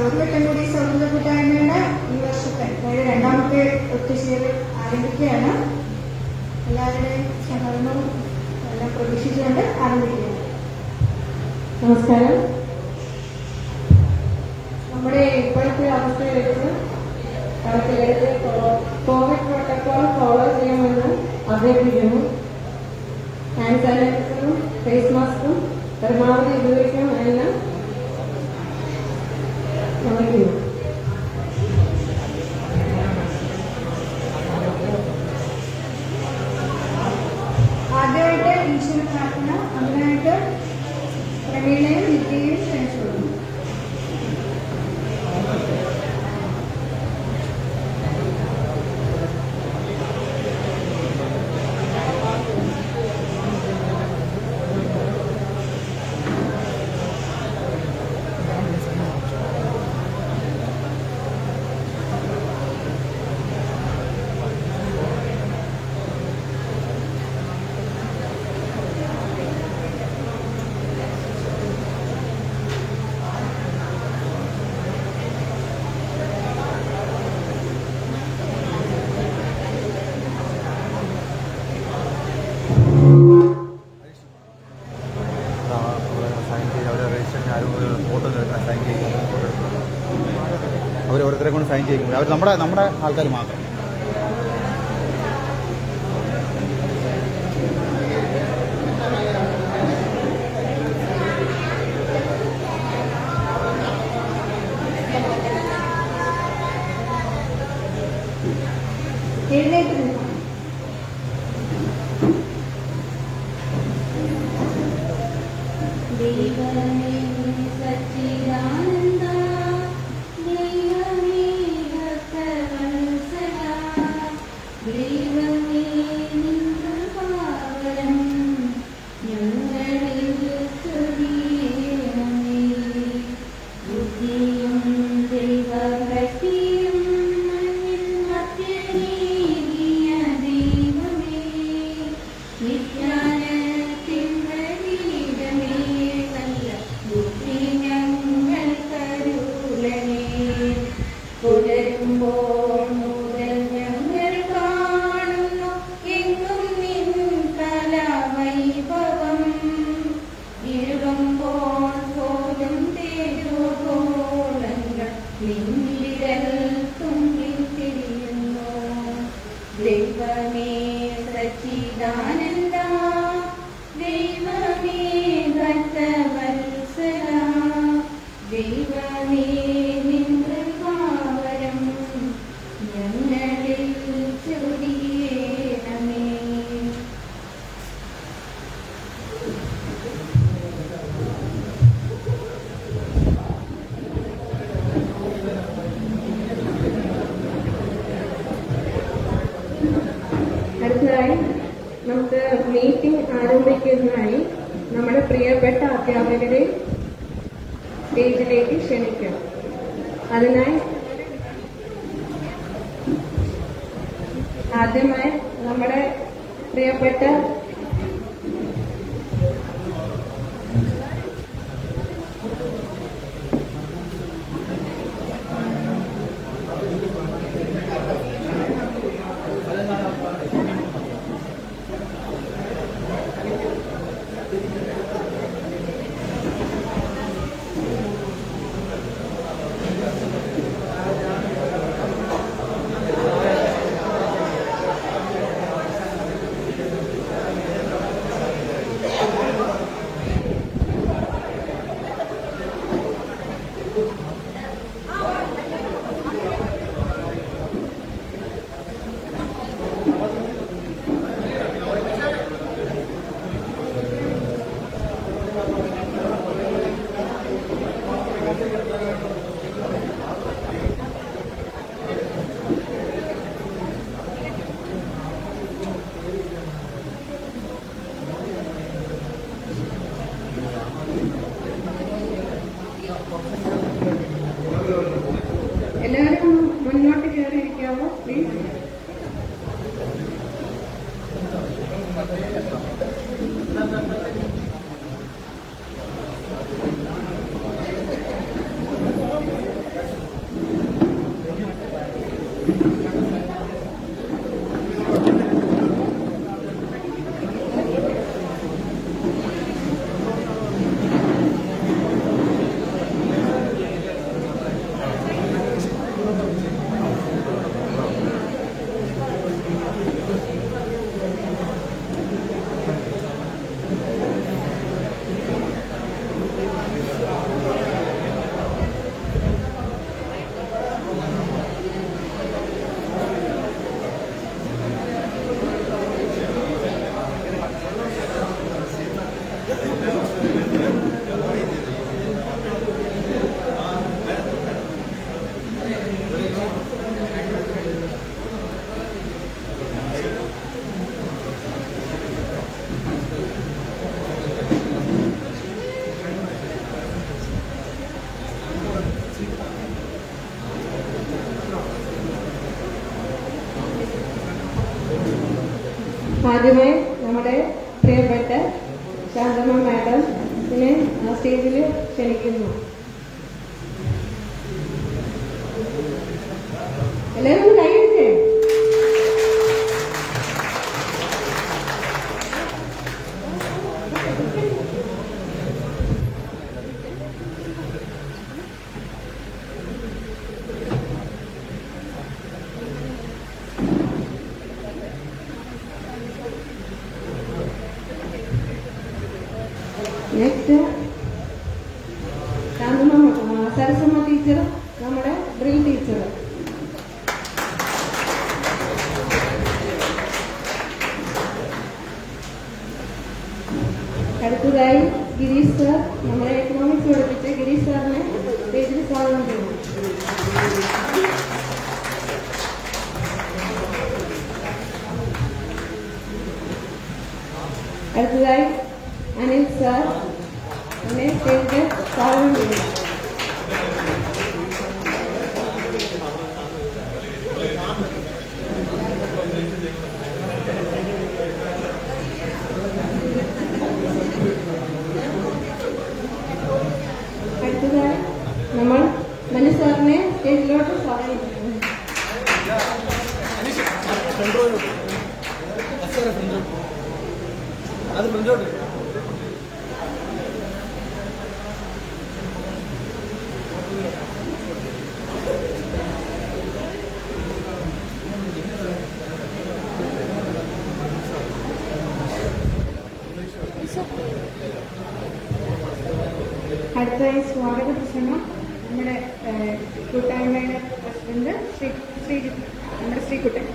ഒരു വട്ടം കൂടി സൗഹൃദ കൂട്ടായ്മയുടെ ഈ വർഷത്തെ അതായത് രണ്ടാമത്തെ ഒത്തുചേരൽ ആരംഭിക്കുകയാണ്. എല്ലാവരുടെയും സഹകരണവും എല്ലാം പ്രതീക്ഷിച്ചുകൊണ്ട് ആരംഭിക്കുകയാണ്. നമസ്കാരം. നമ്മുടെ ഇപ്പോഴത്തെ അവസ്ഥയിലെടുത്ത് കോവിഡ് പ്രോട്ടോകോൾ ഫോളോ ചെയ്യണമെന്ന് അഭ്യർത്ഥിക്കുന്നു. ഹാൻഡ് സാനിറ്റൈസറും ഫേസ് മാസ്കും പരമാവധി ഉപയോഗിക്കണമെന്ന് അറിയിക്കുന്നു. ആദ്യമായിട്ട് ഈശ്വര പ്രാർത്ഥന, അതിനായിട്ട് പ്രവീണയും നിത്യയും ക്ഷണിച്ചു കൊടുക്കുന്നു. അവർ ഓരോരുത്തരെ കൊണ്ട് സൈൻ ചെയ്യിക്കും. അവർ നമ്മുടെ ആൾക്കാർ മാത്രം. ദൈവമേ സച്ചിദാനന്ദ, ദൈവമേ ഭക്തവത്സല, ദൈവമേ നിൻ കൃപാവരം ഞങ്ങളിൽ ചൊരിയണമേ. ബുദ്ധിയും ദൈവഭക്തിയും മണ്ണിൽ മധ്യനേകിയ ദൈവമേ, വിജ്ഞാനത്തിൻ പ്രതീകമേ, നല്ല ബുദ്ധി ഞങ്ങൾ കരുളണേ. പുലരുമ്പോൾ മുതൽ ഞങ്ങൾ കാണുന്നു എങ്ങും നിൻ കലാവൈഭവം. ഇരുളുമ്പോൾ പോലും തേജോഗോളങ്ങൾ നിൻവിരൽ തുമ്പിൽ തിരിയുന്നു. ദൈവമേ സച്ചിദാനന്ദ, ദൈവമേ ഭക്തവത്സല, ദൈവമേ നിൻ കൃപാവരം ഞങ്ങളിൽ ചൊരിയണമേ. അടുത്തതായി നമുക്ക് മീറ്റിംഗ് ആരംഭിക്കുന്നതിനായി നമ്മുടെ പ്രിയപ്പെട്ട അധ്യാപകരെ സ്റ്റേജിലേക്ക് ക്ഷണിക്കാം. അതിനായി ആദ്യമായി നമ്മുടെ പ്രിയപ്പെട്ട എല്ലാവരും മുന്നോട്ട് കയറിയിരിക്കാമോ പ്ലീസ്? ആദ്യമായി നമ്മുടെ പ്രിയപ്പെട്ട ശാന്തമ്മ മാഡത്തിനെ സ്റ്റേജിൽ ക്ഷണിക്കുന്നു. എല്ലാവരും ഒന്ന് കൈയടിച്ചേ. നെക്സ്റ്റ് സരസമ്മ ടീച്ചർ, നമ്മുടെ ഡ്രിൽ ടീച്ചർ. അടുത്തതായി ഗിരീഷ് സാർ, നമ്മുടെ എക്കണോമിക്സ് പഠിപ്പിച്ച ഗിരീഷ് സാറിനെ സ്റ്റേജിൽ സ്വാഗതം ചെയ്യുന്നു. അടുത്തതായി അനിൽ സാർ എന്നെ സ്റ്റേജിൽ സ്വാഗതം ചെയ്യുന്നു. അടുത്തതായി നമ്മൾ മനു സാറിനെ സ്റ്റേജിലോട്ട് സ്വാഗതം ചെയ്യുന്നു. അടുത്തതായി സ്വാഗത പ്രസംഗം നമ്മുടെ കൂട്ടായ്മയുടെ പ്രസിഡന്റ് നമ്മുടെ ശ്രീകുട്ടൻ.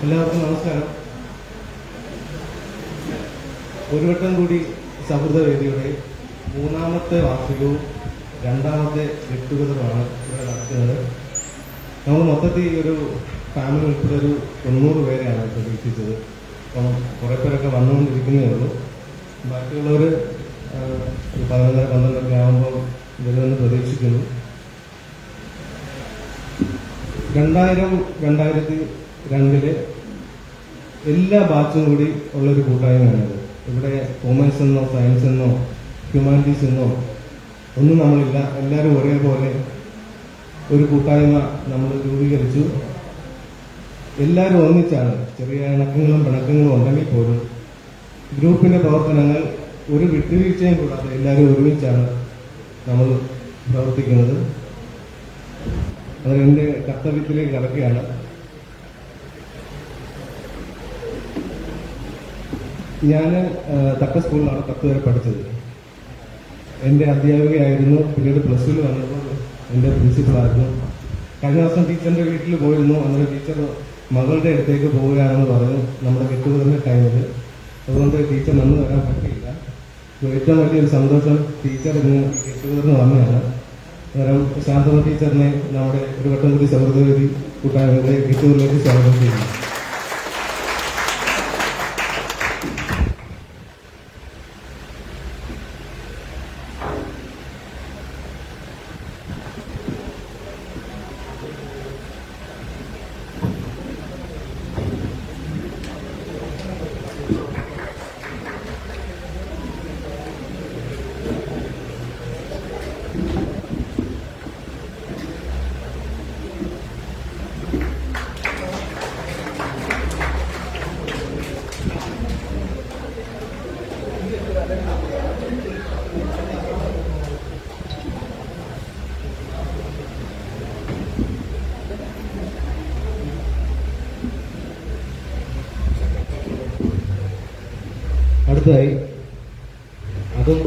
എല്ലാവർക്കും നമസ്കാരം. ഒരു വട്ടം കൂടി സൗഹൃദവേദിയുടെ മൂന്നാമത്തെ വാർഷികവും രണ്ടാമത്തെ ഗെറ്റ് ടുഗദറുമാണ് ഇവിടെ നടക്കുന്നത്. നമ്മൾ മൊത്തത്തിൽ ഒരു ഫാമിലി ഉൾപ്പെടെ ഒരു 90 പേരെയാണ് പ്രതീക്ഷിച്ചത്. അപ്പം കുറേ പേരൊക്കെ വന്നുകൊണ്ടിരിക്കുന്നേ ഉള്ളൂ. ബാക്കിയുള്ളവർ 11-12 ആകുമ്പോൾ വരുമെന്ന് പ്രതീക്ഷിക്കുന്നു. 2000-2002 എല്ലാ ബാച്ചും കൂടി ഉള്ളൊരു കൂട്ടായ്മയാണിത്. ഇവിടെ കൊമേഴ്സ് എന്നോ സയൻസ് എന്നോ ഹ്യൂമാനിറ്റീസ് എന്നോ ഒന്നും നമ്മളില്ല. എല്ലാവരും ഒരേപോലെ ഒരു കൂട്ടായ്മ നമ്മൾ രൂപീകരിച്ചു. എല്ലാവരും ഒന്നിച്ചാണ്. ചെറിയ ഇണക്കങ്ങളും പിണക്കങ്ങളും ഉണ്ടെങ്കിൽ പോലും ഗ്രൂപ്പിന്റെ പ്രവർത്തനങ്ങൾ ഒരു വിട്ടുവീഴ്ചയും കൂടാതെ എല്ലാവരും ഒരുമിച്ചാണ് നമ്മൾ പ്രവർത്തിക്കുന്നത്. അത് എൻ്റെ കർത്തവ്യത്തിലേക്ക് കടക്കുകയാണ്. ഞാൻ തക്ക സ്കൂളിലാണ് 10 വരെ പഠിച്ചത്. എൻ്റെ അധ്യാപികയായിരുന്നു. പിന്നീട് +2 വന്നപ്പോൾ എൻ്റെ പ്രിൻസിപ്പളായിരുന്നു. കഴിഞ്ഞ ദിവസം ടീച്ചറിൻ്റെ വീട്ടിൽ പോയിരുന്നു. അന്നേരം ടീച്ചർ മകളുടെ അടുത്തേക്ക് പോവുകയാണെന്ന് പറഞ്ഞു നമ്മുടെ ഗെറ്റ് ടുഗദറിന്റെ ടൈമിൽ. അതുകൊണ്ട് ടീച്ചർ നന്ന് വരാൻ പറ്റിയില്ല. ഏറ്റവും വലിയൊരു സന്തോഷം ടീച്ചർ ഇന്ന് ഗെറ്റ് ടുഗദറിന് വന്നതാണ്. അന്നേരം ശാന്തമ്മ ടീച്ചറിനെ നമ്മുടെ ഒരു വട്ടം കൂടി സൗഹൃദവേദി കൂട്ടായ്മയുടെ ഗെറ്റ് ടുഗദറിലേക്ക് സ്വാഗതം ചെയ്യുന്നു. അടുത്തതായി അതും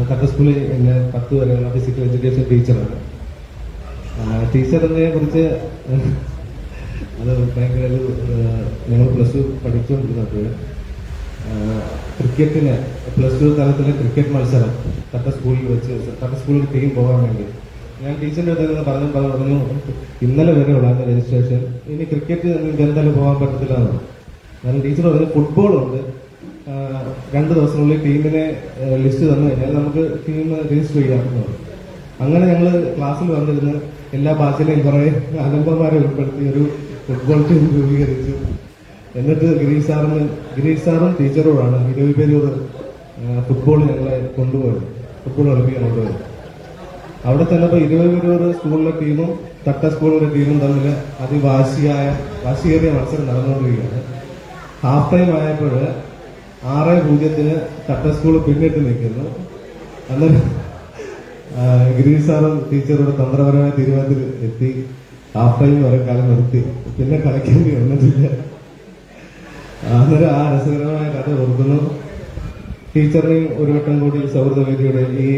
തട്ട സ്കൂളിൽ എന്നെ 10 വരെയുള്ള ഫിസിക്കൽ എഡ്യൂക്കേഷൻ ടീച്ചറാണ്. ടീച്ചറിനെ കുറിച്ച് അത് ഭയങ്കര ഒരു ഞങ്ങൾ +2 പഠിച്ചുകൊണ്ടിരുന്നപ്പോൾ ക്രിക്കറ്റിന് +2 തലത്തിലെ ക്രിക്കറ്റ് മത്സരം തട്ട സ്കൂളിൽ വെച്ച് തട്ട സ്കൂളിൽ ടീം പോകാൻ വേണ്ടി ഞാൻ ടീച്ചറിന്റെ അടുത്ത് നിന്ന് പറഞ്ഞു ഇന്നലെ വരെ ഉള്ളായിരുന്നു രജിസ്ട്രേഷൻ, ഇനി ക്രിക്കറ്റ് നിങ്ങൾക്ക് എന്തായാലും പോകാൻ പറ്റത്തില്ല എന്ന്. കാരണം ടീച്ചർ പറഞ്ഞു ഫുട്ബോളുണ്ട്, 2 ദിവസത്തിനുള്ളിൽ ടീമിനെ ലിസ്റ്റ് തന്നു കഴിഞ്ഞാൽ നമുക്ക് ടീം രജിസ്റ്റർ ചെയ്യാമെന്ന്. അങ്ങനെ ഞങ്ങൾ ക്ലാസ്സിൽ വന്നിരുന്ന് എല്ലാ ബാച്ചിലെയും കുറെ അലമ്പന്മാരെ ഉൾപ്പെടുത്തി ഒരു ഫുട്ബോൾ ടീം രൂപീകരിച്ചു. എന്നിട്ട് ഗിരീഷ് സാറും ടീച്ചറോടാണ് 20 പേരൂർ ഫുട്ബോൾ ഞങ്ങളെ കൊണ്ടുപോയത്, ഫുട്ബോൾ കളിപ്പിക്കാൻ കൊണ്ടുപോയത്. അവിടെ ചെന്നപ്പോൾ 20 പേരൂർ സ്കൂളിലെ ടീമും തട്ട സ്കൂളിലെ ടീമും തമ്മിൽ വാശിയേറിയ മത്സരം നടന്നുകൊണ്ടിരിക്കുകയാണ്. ഹാഫ് ടൈം ആയപ്പോൾ 6-0 തട്ട സ്കൂൾ പിന്നിട്ട് നിൽക്കുന്നു. അന്നേരം ഗിരീഷ് സാറും ടീച്ചറോട് തന്ത്രപരമായ തീരുമാനത്തിൽ എത്തി ഹാഫ് ടൈം വരെ കാലം നിർത്തി, പിന്നെ കളിക്കേണ്ടി വന്നിട്ടില്ല. അന്നേരം ആ രസകരമായ കഥ ഓർക്കുന്നു. ടീച്ചറിനെയും ഒരു വട്ടം കൂടി സൗഹൃദവേദിയുടെ ഈ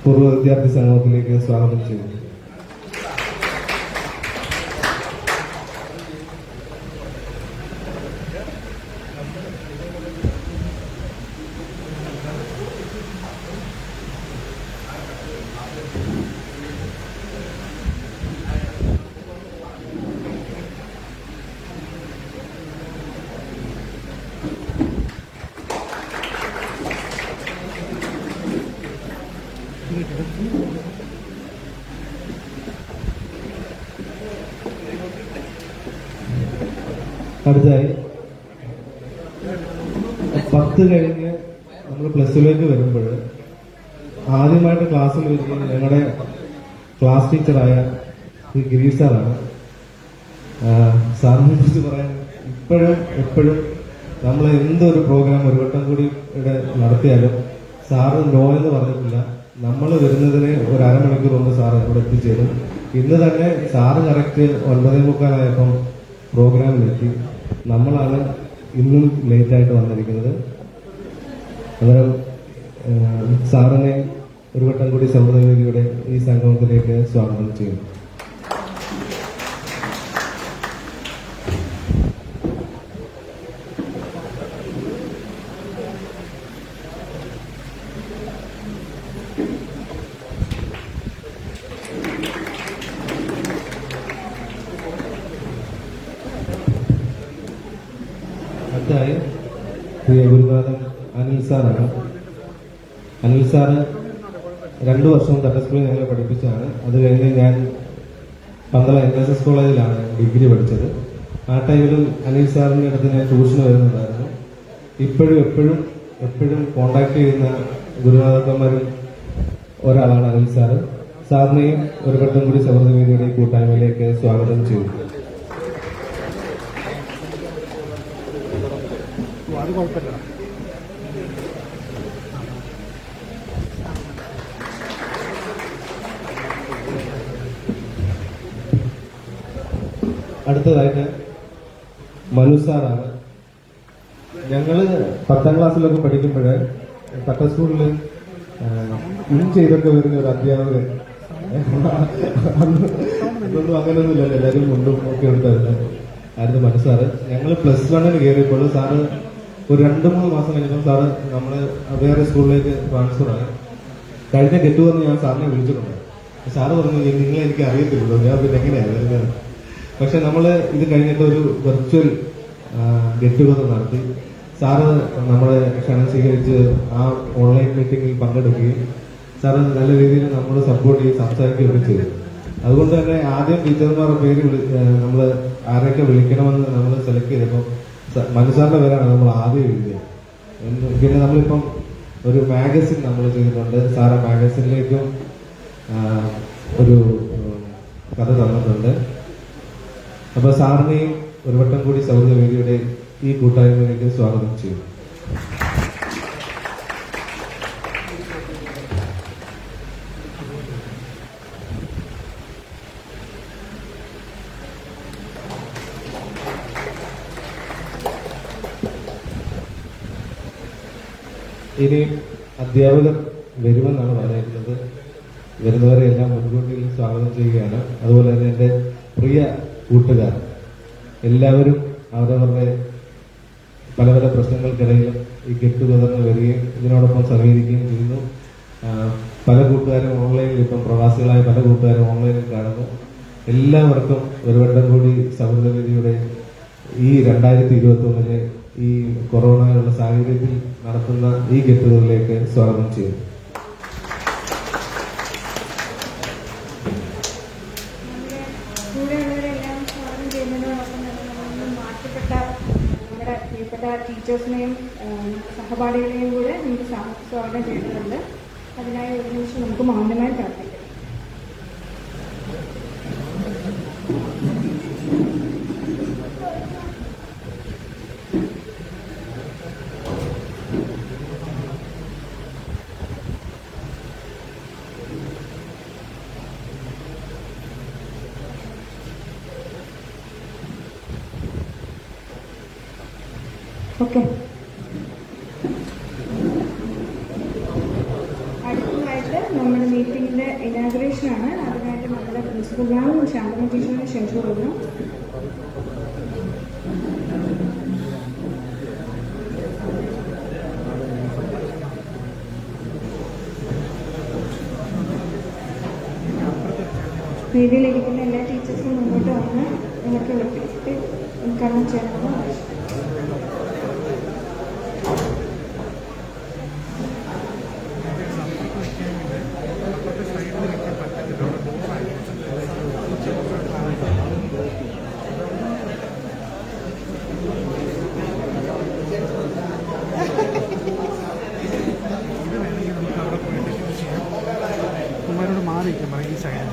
പൂർവ്വ വിദ്യാർത്ഥി സമൂഹത്തിലേക്ക് സ്വാഗതം ചെയ്യുന്നു. അടുത്തായി 10 കഴിഞ്ഞ് നമ്മൾ +2ലേക്ക് വരുമ്പോൾ ആദ്യമായിട്ട് ക്ലാസ്സിൽ വരികയും ഞങ്ങളുടെ ക്ലാസ് ടീച്ചറായ ഗിരീഷ് സാറാണ്. സാറിനെ കുറിച്ച് പറയാൻ എപ്പോഴും നമ്മൾ എന്തൊരു പ്രോഗ്രാം ഒരു വട്ടം കൂടി ഇവിടെ നടത്തിയാലും സാറ് നോ എന്ന് പറഞ്ഞിട്ടില്ല. നമ്മൾ വരുന്നതിന് ഒരു അരമണിക്കൂർ മുമ്പ് സാറ് ഇവിടെ എത്തിച്ചേരും. ഇന്ന് തന്നെ സാറ് കറക്റ്റ് 9:45 പ്രോഗ്രാമിലെത്തി. നമ്മളാണ് ഇന്നും ലേറ്റായിട്ട് വന്നിരിക്കുന്നത്. അന്നേരം സാറിനെ ഒരു വട്ടം കൂടി സൗഹൃദവേദിയുടെ ഈ സംഗമത്തിലേക്ക് സ്വാഗതം ചെയ്യുന്നു. അടുത്തായി പ്രിയ ഗുരുനാഥൻ അനിൽ സാറാണ്. അനിൽ സാറ് 2 വർഷം തട്ട സ്കൂളിൽ ഞങ്ങളെ പഠിപ്പിച്ചാണ്. അത് കഴിഞ്ഞ് ഞാൻ പന്തള NSS കോളേജിലാണ് ഡിഗ്രി പഠിച്ചത്. ആ ടൈമിലും അനിൽ സാറിൻ്റെ അടുത്ത് ഞാൻ ട്യൂഷന് വരുന്നുണ്ടായിരുന്നു. എപ്പോഴും കോണ്ടാക്ട് ചെയ്യുന്ന ഗുരുനാഥന്മാരിൽ ഒരാളാണ് അനിൽ സാറ്. സാറിനെയും ഒരു വട്ടം കൂടി സൗഹൃദവേദിയുടെ കൂട്ടായ്മയിലേക്ക് സ്വാഗതം ചെയ്തു. അടുത്തതായിട്ട് മനു സാറാണ്. ഞങ്ങള് 10ാം ക്ലാസ്സിലൊക്കെ പഠിക്കുമ്പോഴേ തട്ട സ്കൂളിൽ ചെയ്തൊക്കെ വരുന്ന ഒരു അധ്യാപകൻ, അതൊന്നും അങ്ങനെയൊന്നുമില്ലല്ലോ, എല്ലാവരും മുണ്ടും ഒക്കെ എടുത്തായിരുന്നു. ആയിരുന്നു മനു സാറ്. ഞങ്ങൾ +1 കയറിയപ്പോൾ സാറ് ഒരു 2-3 മാസം കഴിഞ്ഞപ്പോൾ സാറ് നമ്മള് വേറെ സ്കൂളിലേക്ക് ട്രാൻസ്ഫർ ആയി. കഴിഞ്ഞ ഗെറ്റുവെന്ന് ഞാൻ സാറിനെ വിളിച്ചിട്ടുണ്ട്. സാറ് പറഞ്ഞു നിങ്ങളെ എനിക്ക് അറിയത്തില്ലല്ലോ, ഞാൻ പിന്നെ എങ്ങനെയാണ് വരുന്നത്. പക്ഷെ നമ്മള് ഇത് കഴിഞ്ഞിട്ട് ഒരു വെർച്വൽ ഗെറ്റുഗതർ നടത്തി. സാറ് നമ്മളെ ക്ഷണം സ്വീകരിച്ച് ആ ഓൺലൈൻ മീറ്റിംഗിൽ പങ്കെടുക്കുകയും സാറ് നല്ല രീതിയിൽ നമ്മൾ സപ്പോർട്ട് ചെയ്ത് സംസാരിക്കുകയൊക്കെ ചെയ്തു. അതുകൊണ്ട് തന്നെ ആദ്യം ടീച്ചർമാരുടെ പേര് നമ്മൾ ആരെയൊക്കെ വിളിക്കണമെന്ന് നമ്മൾ സെലക്ട് ചെയ്തപ്പോൾ മനസാറിന്റെ പേരാണ് നമ്മൾ ആദ്യം എഴുതിയത്. പിന്നെ നമ്മളിപ്പം ഒരു മാഗസിൻ നമ്മൾ ചെയ്തിട്ടുണ്ട്. സാറ് മാഗസിനിലേക്കും ഒരു കഥ തന്നിട്ടുണ്ട്. അപ്പൊ സാറിനെയും ഒരു വട്ടം കൂടി സൗഹൃദവേദിയുടെ ഈ കൂട്ടായ്മയിലേക്ക് സ്വാഗതം ചെയ്യും. ഇനിയും അധ്യാപകർ വരുമെന്നാണ് പറഞ്ഞിരുന്നത്. വരുന്നവരെ എല്ലാം മുൻകൂട്ടി സ്വാഗതം ചെയ്യുകയാണ്. അതുപോലെ തന്നെ എൻ്റെ പ്രിയ കൂട്ടുകാർ എല്ലാവരും അവരവരുടെ പല പല പ്രശ്നങ്ങൾക്കിടയിലും ഈ ഗെറ്റ് ടുഗദറിന് വരികയും ഇതിനോടൊപ്പം സഹകരിക്കുകയും ചെയ്യുന്നു. പല കൂട്ടുകാരും ഓൺലൈനിൽ, ഇപ്പം പ്രവാസികളായ പല കൂട്ടുകാരും ഓൺലൈനിൽ കാണുന്നു. എല്ലാവർക്കും ഒരു വട്ടം കൂടി സൗഹൃദവേദിയുടെ ഈ 2021 ഈ കൊറോണയുള്ള സാഹചര്യത്തിൽ നടത്തുന്ന ഈ ഗെറ്റ് ടുഗദറിലേക്ക് സ്വാഗതം ചെയ്യുന്നു. കൂടെയുള്ളവരെല്ലാം സ്വാഗതം ചെയ്യുന്നതിനോടൊപ്പം തന്നെ നമ്മളൊന്നും മാറ്റപ്പെട്ട നമ്മുടെ പ്രിയപ്പെട്ട ടീച്ചേഴ്സിനെയും സഹപാഠികളെയും കൂടെ നമുക്ക് സ്വാഗതം ചെയ്തിട്ടുണ്ട്. അതിനായി ഒരു നിമിഷം നമുക്ക് മൗനമായി പ്രാർത്ഥിക്കാം. ഓക്കെ, അടുത്തതായിട്ട് നമ്മുടെ മീറ്റിംഗിന്റെ ഇനാഗുറേഷൻ ആണ്. അതിനായിട്ട് നമ്മുടെ പ്രിൻസിപ്പൽ മാം ശാന്തന ടീച്ചറിനെ ക്ഷണിച്ചു കൊടുക്കുന്നു. വേദിയിലിരിക്കുന്ന എല്ലാ ടീച്ചേഴ്സും മുന്നോട്ട് വന്ന് നിങ്ങൾക്ക് വ്യക്തി ഉദ്ഘാടനം ചെയ്യണമെന്ന് ആവശ്യം. കുമാരോട് മാറിയിരിക്കാൻ പറയും ഈ സൈഡിൽ.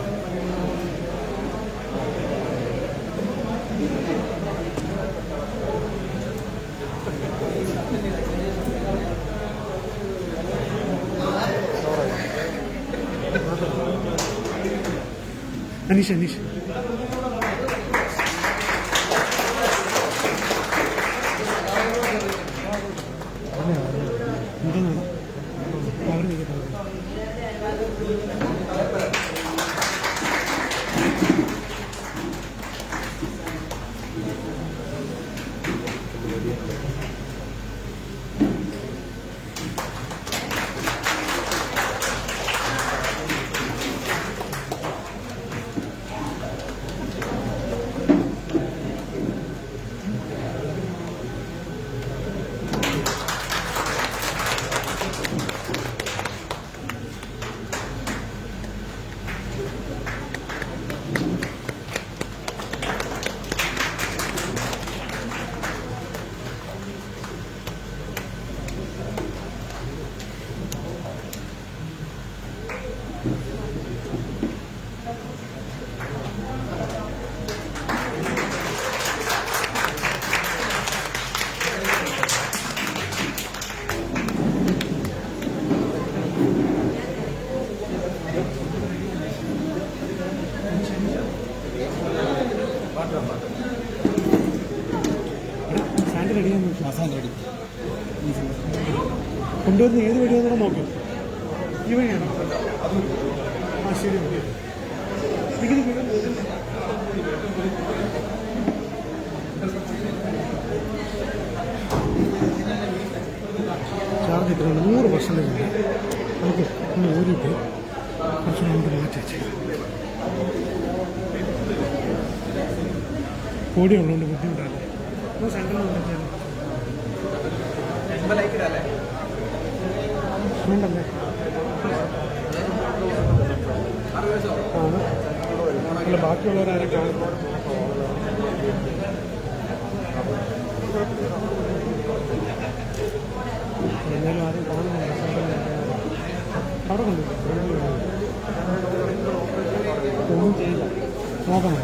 അനീഷ് അനീഷ് എന്താണ് അവർ കൊണ്ടുവരുന്ന ഏത് വഴിയാണെന്ന് നോക്കാം. ഈ വഴിയാണോ? ആ ശരി, ഓക്കെ. ചാർജ് എത്ര? 100% നമുക്ക് ഊരിയിട്ട് കുറച്ച് നമുക്ക് മാറ്റി വെച്ച് കോടിയുള്ളതുകൊണ്ട് ബുദ്ധിമുട്ടല്ലേ. സെൻട്രൽ വേണ്ടല്ലേ? അല്ല, ബാക്കിയുള്ളവരാരെ കാണും. എന്നാലും ആരും കാണുന്നില്ല. അവിടെ കൊണ്ടുപോയി ഒന്നും ചെയ്യില്ല. നോക്കണം.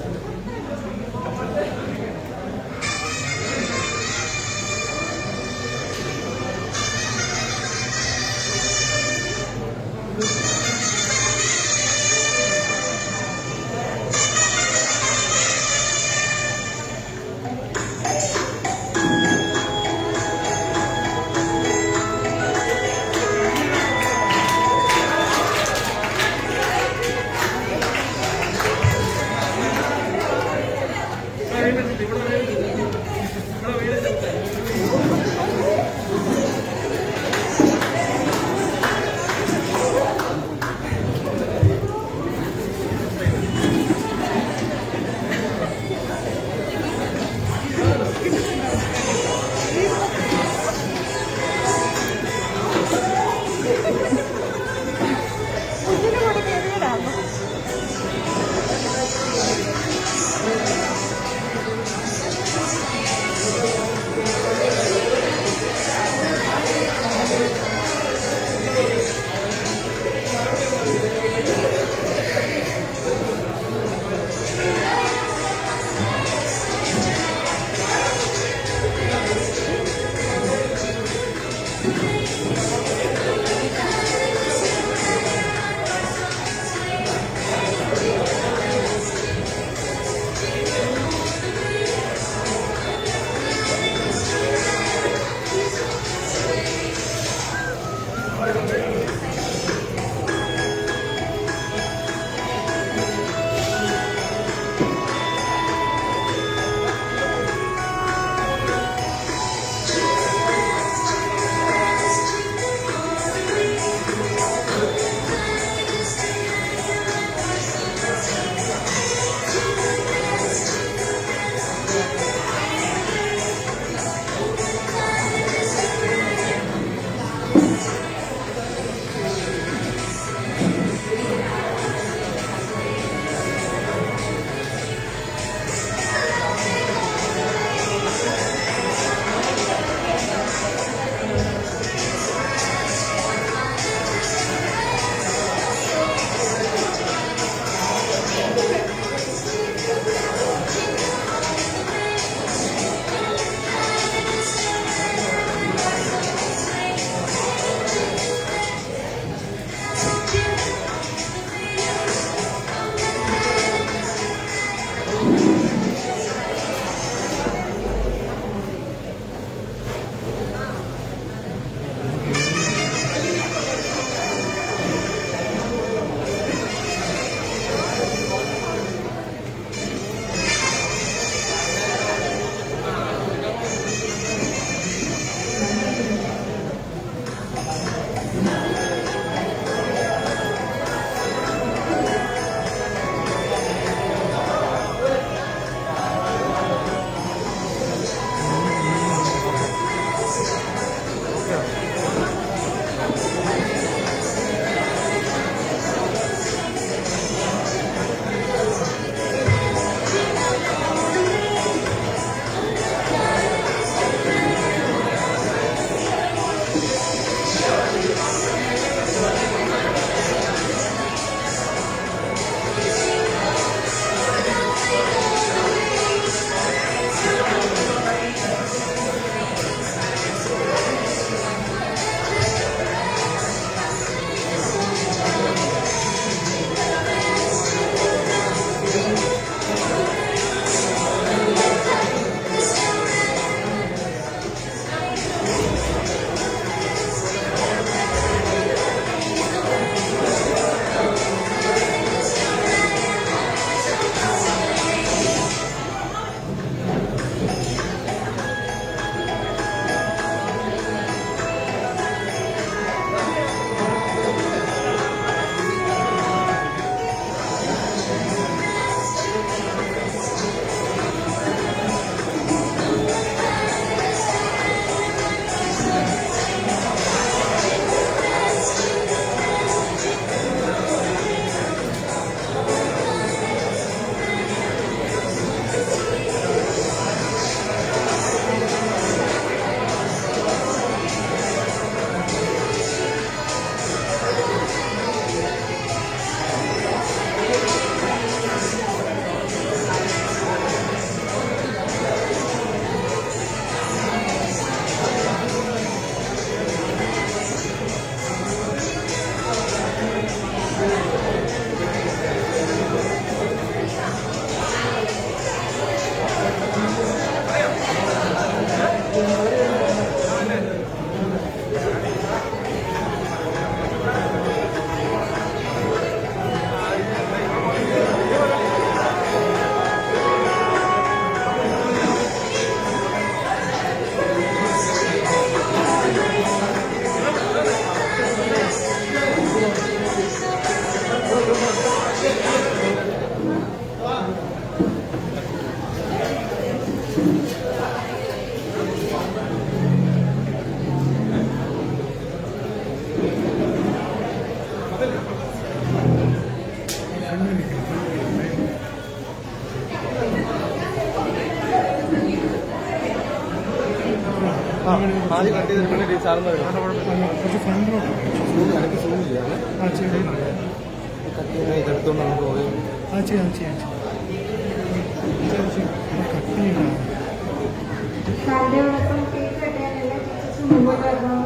ആദ്യം കട്ട് ചെയ്തിട്ട് സാറിന് കുറച്ച് ഫ്രണ്ടിലോട്ട് എനിക്ക് സൂം ചെയ്യാം ആ ചെയ്യാം കട്ട് ചെയ്ത് ഇതെടുത്തോണ്ട് നമുക്ക് പോയി അത് ചെയ്യാം കട്ട് ചെയ്യണം സാറിൻ്റെയോടൊപ്പം കേക്ക് കെട്ടാൻ എല്ലാ ടീച്ചേഴ്സും മുമ്പോട്ട് വരണം.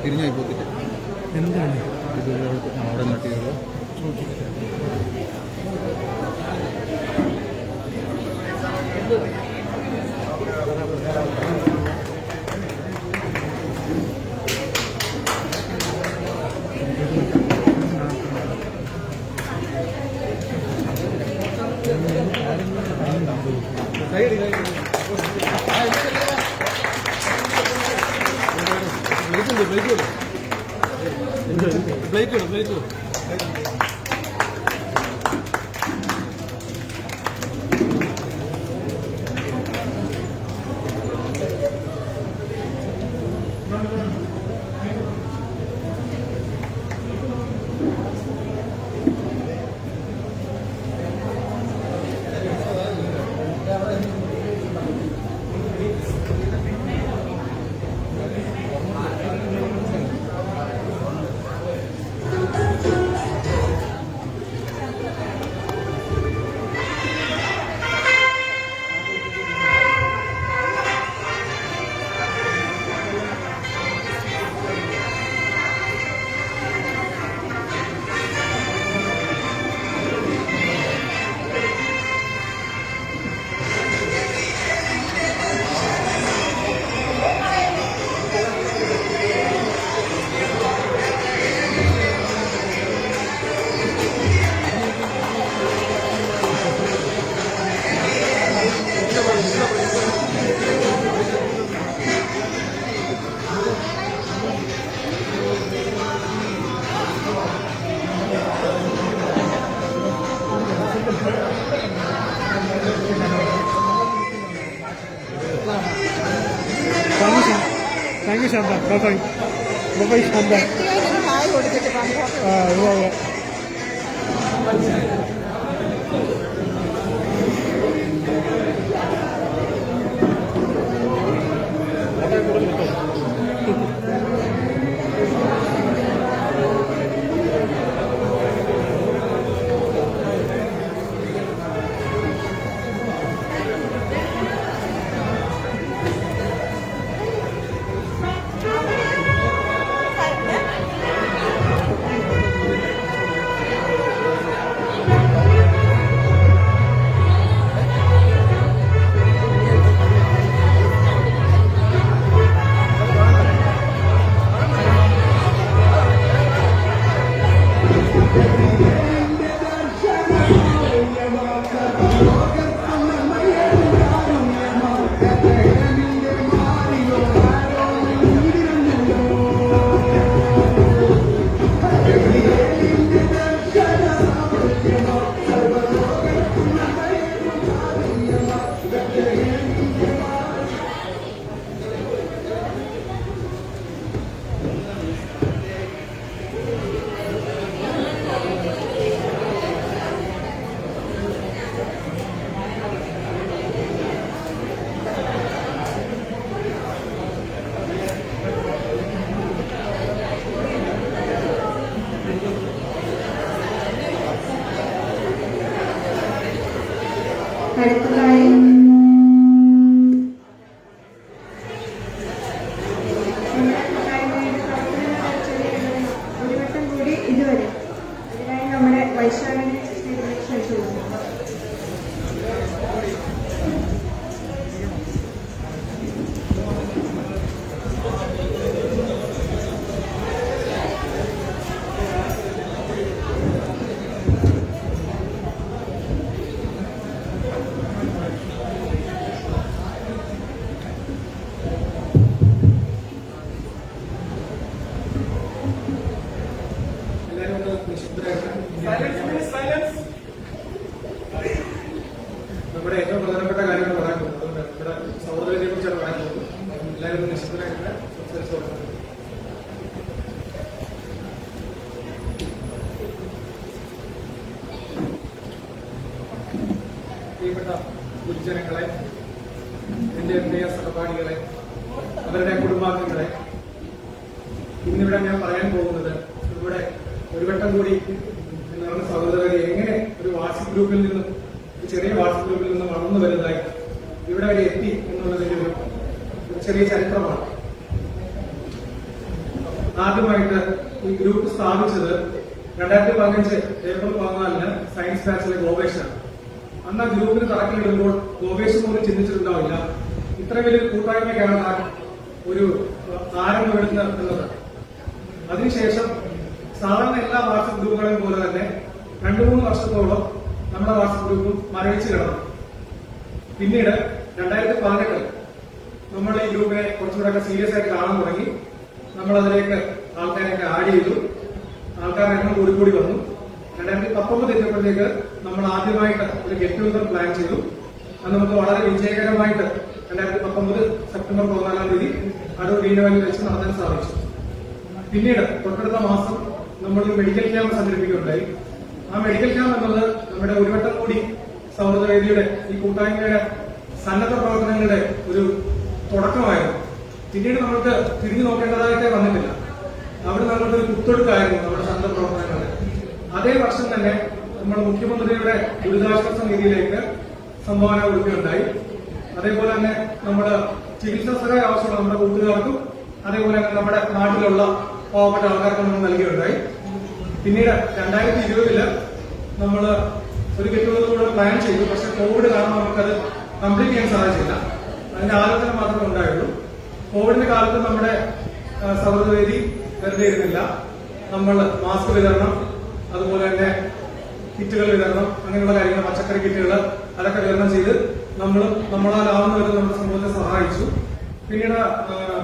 തിരിഞ്ഞായി പോത്തിട്ട് എന്താണ് ഇത് അവിടെ കട്ട് ചെയ്തോ. Thank you Shanta. Bye Shanta. ആ അതെ അടുത്തതായി ഒരു വട്ടം കൂടി ഇതുവരെ അതിനായി നമ്മുടെ വൈശാഖിനെ ക്ഷണിച്ചു കൊടുക്കുന്നു. നമ്മുടെ ഏറ്റവും പ്രധാനപ്പെട്ട കാര്യങ്ങൾ പറയാൻ പോകുന്നത് നമ്മുടെ സൗഹൃദത്തെ കുറിച്ചാണ് പറയാൻ പോകുന്നത്. എല്ലാവരും നിശ്ചിതരായിട്ട് സംസാരിച്ചു കൊടുക്കുന്നത്. ഈ പൊതുജനങ്ങളെ, എന്റെ പ്രിയ സഹപാഠികളെ, അവരുടെ കുടുംബാംഗങ്ങളെ, ഇന്നിവിടെ ഞാൻ പറയാൻ പോകുന്നത് ഇവിടെ ഒരു വട്ടം കൂടി എന്ന് പറഞ്ഞ സഹോദരരെ എങ്ങനെ ഒരു വാട്സപ്പ് ഗ്രൂപ്പിൽ നിന്നും, ഒരു ചെറിയ വാട്സപ്പ് ഗ്രൂപ്പിൽ നിന്നും വളർന്നു വരുന്നതായി ഇവിടെ വരെ എത്തി എന്നുള്ളതിന്റെ ഒരു ചെറിയ ചരിത്രമാണ്. ആദ്യമായിട്ട് ഈ ഗ്രൂപ്പ് സ്ഥാപിച്ചത് 2015 ഏപ്രിൽ 14 സയൻസ് ബാച്ചിലെ ഗോപേഷാണ്. അന്ന് ആ ഗ്രൂപ്പിന് തറക്കല്ലിടുമ്പോൾ ഗോപേഷ് പോലും ചിന്തിച്ചിട്ടുണ്ടാവില്ല ഇത്ര വലിയൊരു കൂട്ടായ്മയ്ക്കാണ് ഒരു ആരംഭമെടുക്കുന്നത് എന്നത്. അതിനുശേഷം സാധാരണ എല്ലാ വാട്സപ്പ് ഗ്രൂപ്പുകളെയും പോലെ തന്നെ 2-3 വർഷത്തോളം നമ്മുടെ വാട്സപ്പ് ഗ്രൂപ്പും മരവിച്ച് കിടന്നു. പിന്നീട് 2018 നമ്മൾ ഈ ഗ്രൂപ്പിനെ കുറച്ചുകൂടെ സീരിയസ് ആയിട്ട് കാണാൻ തുടങ്ങി. നമ്മൾ അതിലേക്ക് ആൾക്കാരെയൊക്കെ ആഡ് ചെയ്തു. ആൾക്കാരുടെ എണ്ണം കൂടി വന്നു. 2019 എത്തിയപ്പോഴത്തേക്ക് നമ്മൾ ആദ്യമായിട്ട് ഒരു ഗെറ്റ് ടുഗദർ പ്ലാൻ ചെയ്തു. അത് നമുക്ക് വളരെ വിജയകരമായിട്ട് 2019 സെപ്റ്റംബർ 14 അടൂർ വീണ്ടുവാലിൽ വെച്ച് നടത്താൻ സാധിച്ചു. പിന്നീട് തൊട്ടടുത്ത മാസം നമ്മൾ ഒരു മെഡിക്കൽ ക്യാമ്പ് സംഘടിപ്പിക്കുകയുണ്ടായി. ആ മെഡിക്കൽ ക്യാമ്പ് എന്നത് നമ്മുടെ ഒരു വട്ടം കൂടി സൗഹൃദവേദിയുടെ ഈ കൂട്ടായ്മയുടെ സന്നദ്ധ പ്രവർത്തനങ്ങളുടെ ഒരു തുടക്കമായിരുന്നു. പിന്നീട് നമുക്ക് തിരിഞ്ഞു നോക്കേണ്ടതായിട്ടേ വന്നിട്ടില്ല. അവിടെ നമ്മൾക്ക് ഒരു കുത്തൊടുക്കായിരുന്നു നമ്മുടെ സന്നദ്ധ പ്രവർത്തനങ്ങളുടെ. അതേ വർഷം തന്നെ നമ്മൾ മുഖ്യമന്ത്രിയുടെ ദുരിതാശ്വാസ നിധിയിലേക്ക് സംഭാവന കൊടുക്കുകയുണ്ടായി. അതേപോലെ തന്നെ നമ്മുടെ ചികിത്സാ സഹായ ആവശ്യമുള്ള നമ്മുടെ കൂട്ടുകാർക്കും അതേപോലെ തന്നെ നമ്മുടെ നാട്ടിലുള്ള പാവപ്പെട്ട ആൾക്കാർക്കും നമ്മൾ നൽകുകയുണ്ടായി. പിന്നീട് 2020 നമ്മൾ ഒരു ഗെറ്റുകൂടെ പ്ലാൻ ചെയ്തു. പക്ഷെ കോവിഡ് കാരണം നമുക്കത് കംപ്ലീറ്റ് ചെയ്യാൻ സാധിച്ചില്ല. അതിന്റെ ആലോചന മാത്രമേ ഉണ്ടായുള്ളൂ. കോവിഡിന്റെ കാലത്ത് നമ്മുടെ സൗഹൃദവേദി വെറുതെ ഇരുന്നില്ല. നമ്മൾ മാസ്ക് വിതരണം, അതുപോലെ തന്നെ കിറ്റുകൾ വിതരണം, അങ്ങനെയുള്ള കാര്യങ്ങൾ, പച്ചക്കറി കിറ്റുകൾ അതൊക്കെ വിതരണം ചെയ്ത് നമ്മളാലാവുന്ന വിധം നമ്മുടെ സമൂഹത്തെ സഹായിച്ചു. പിന്നീട്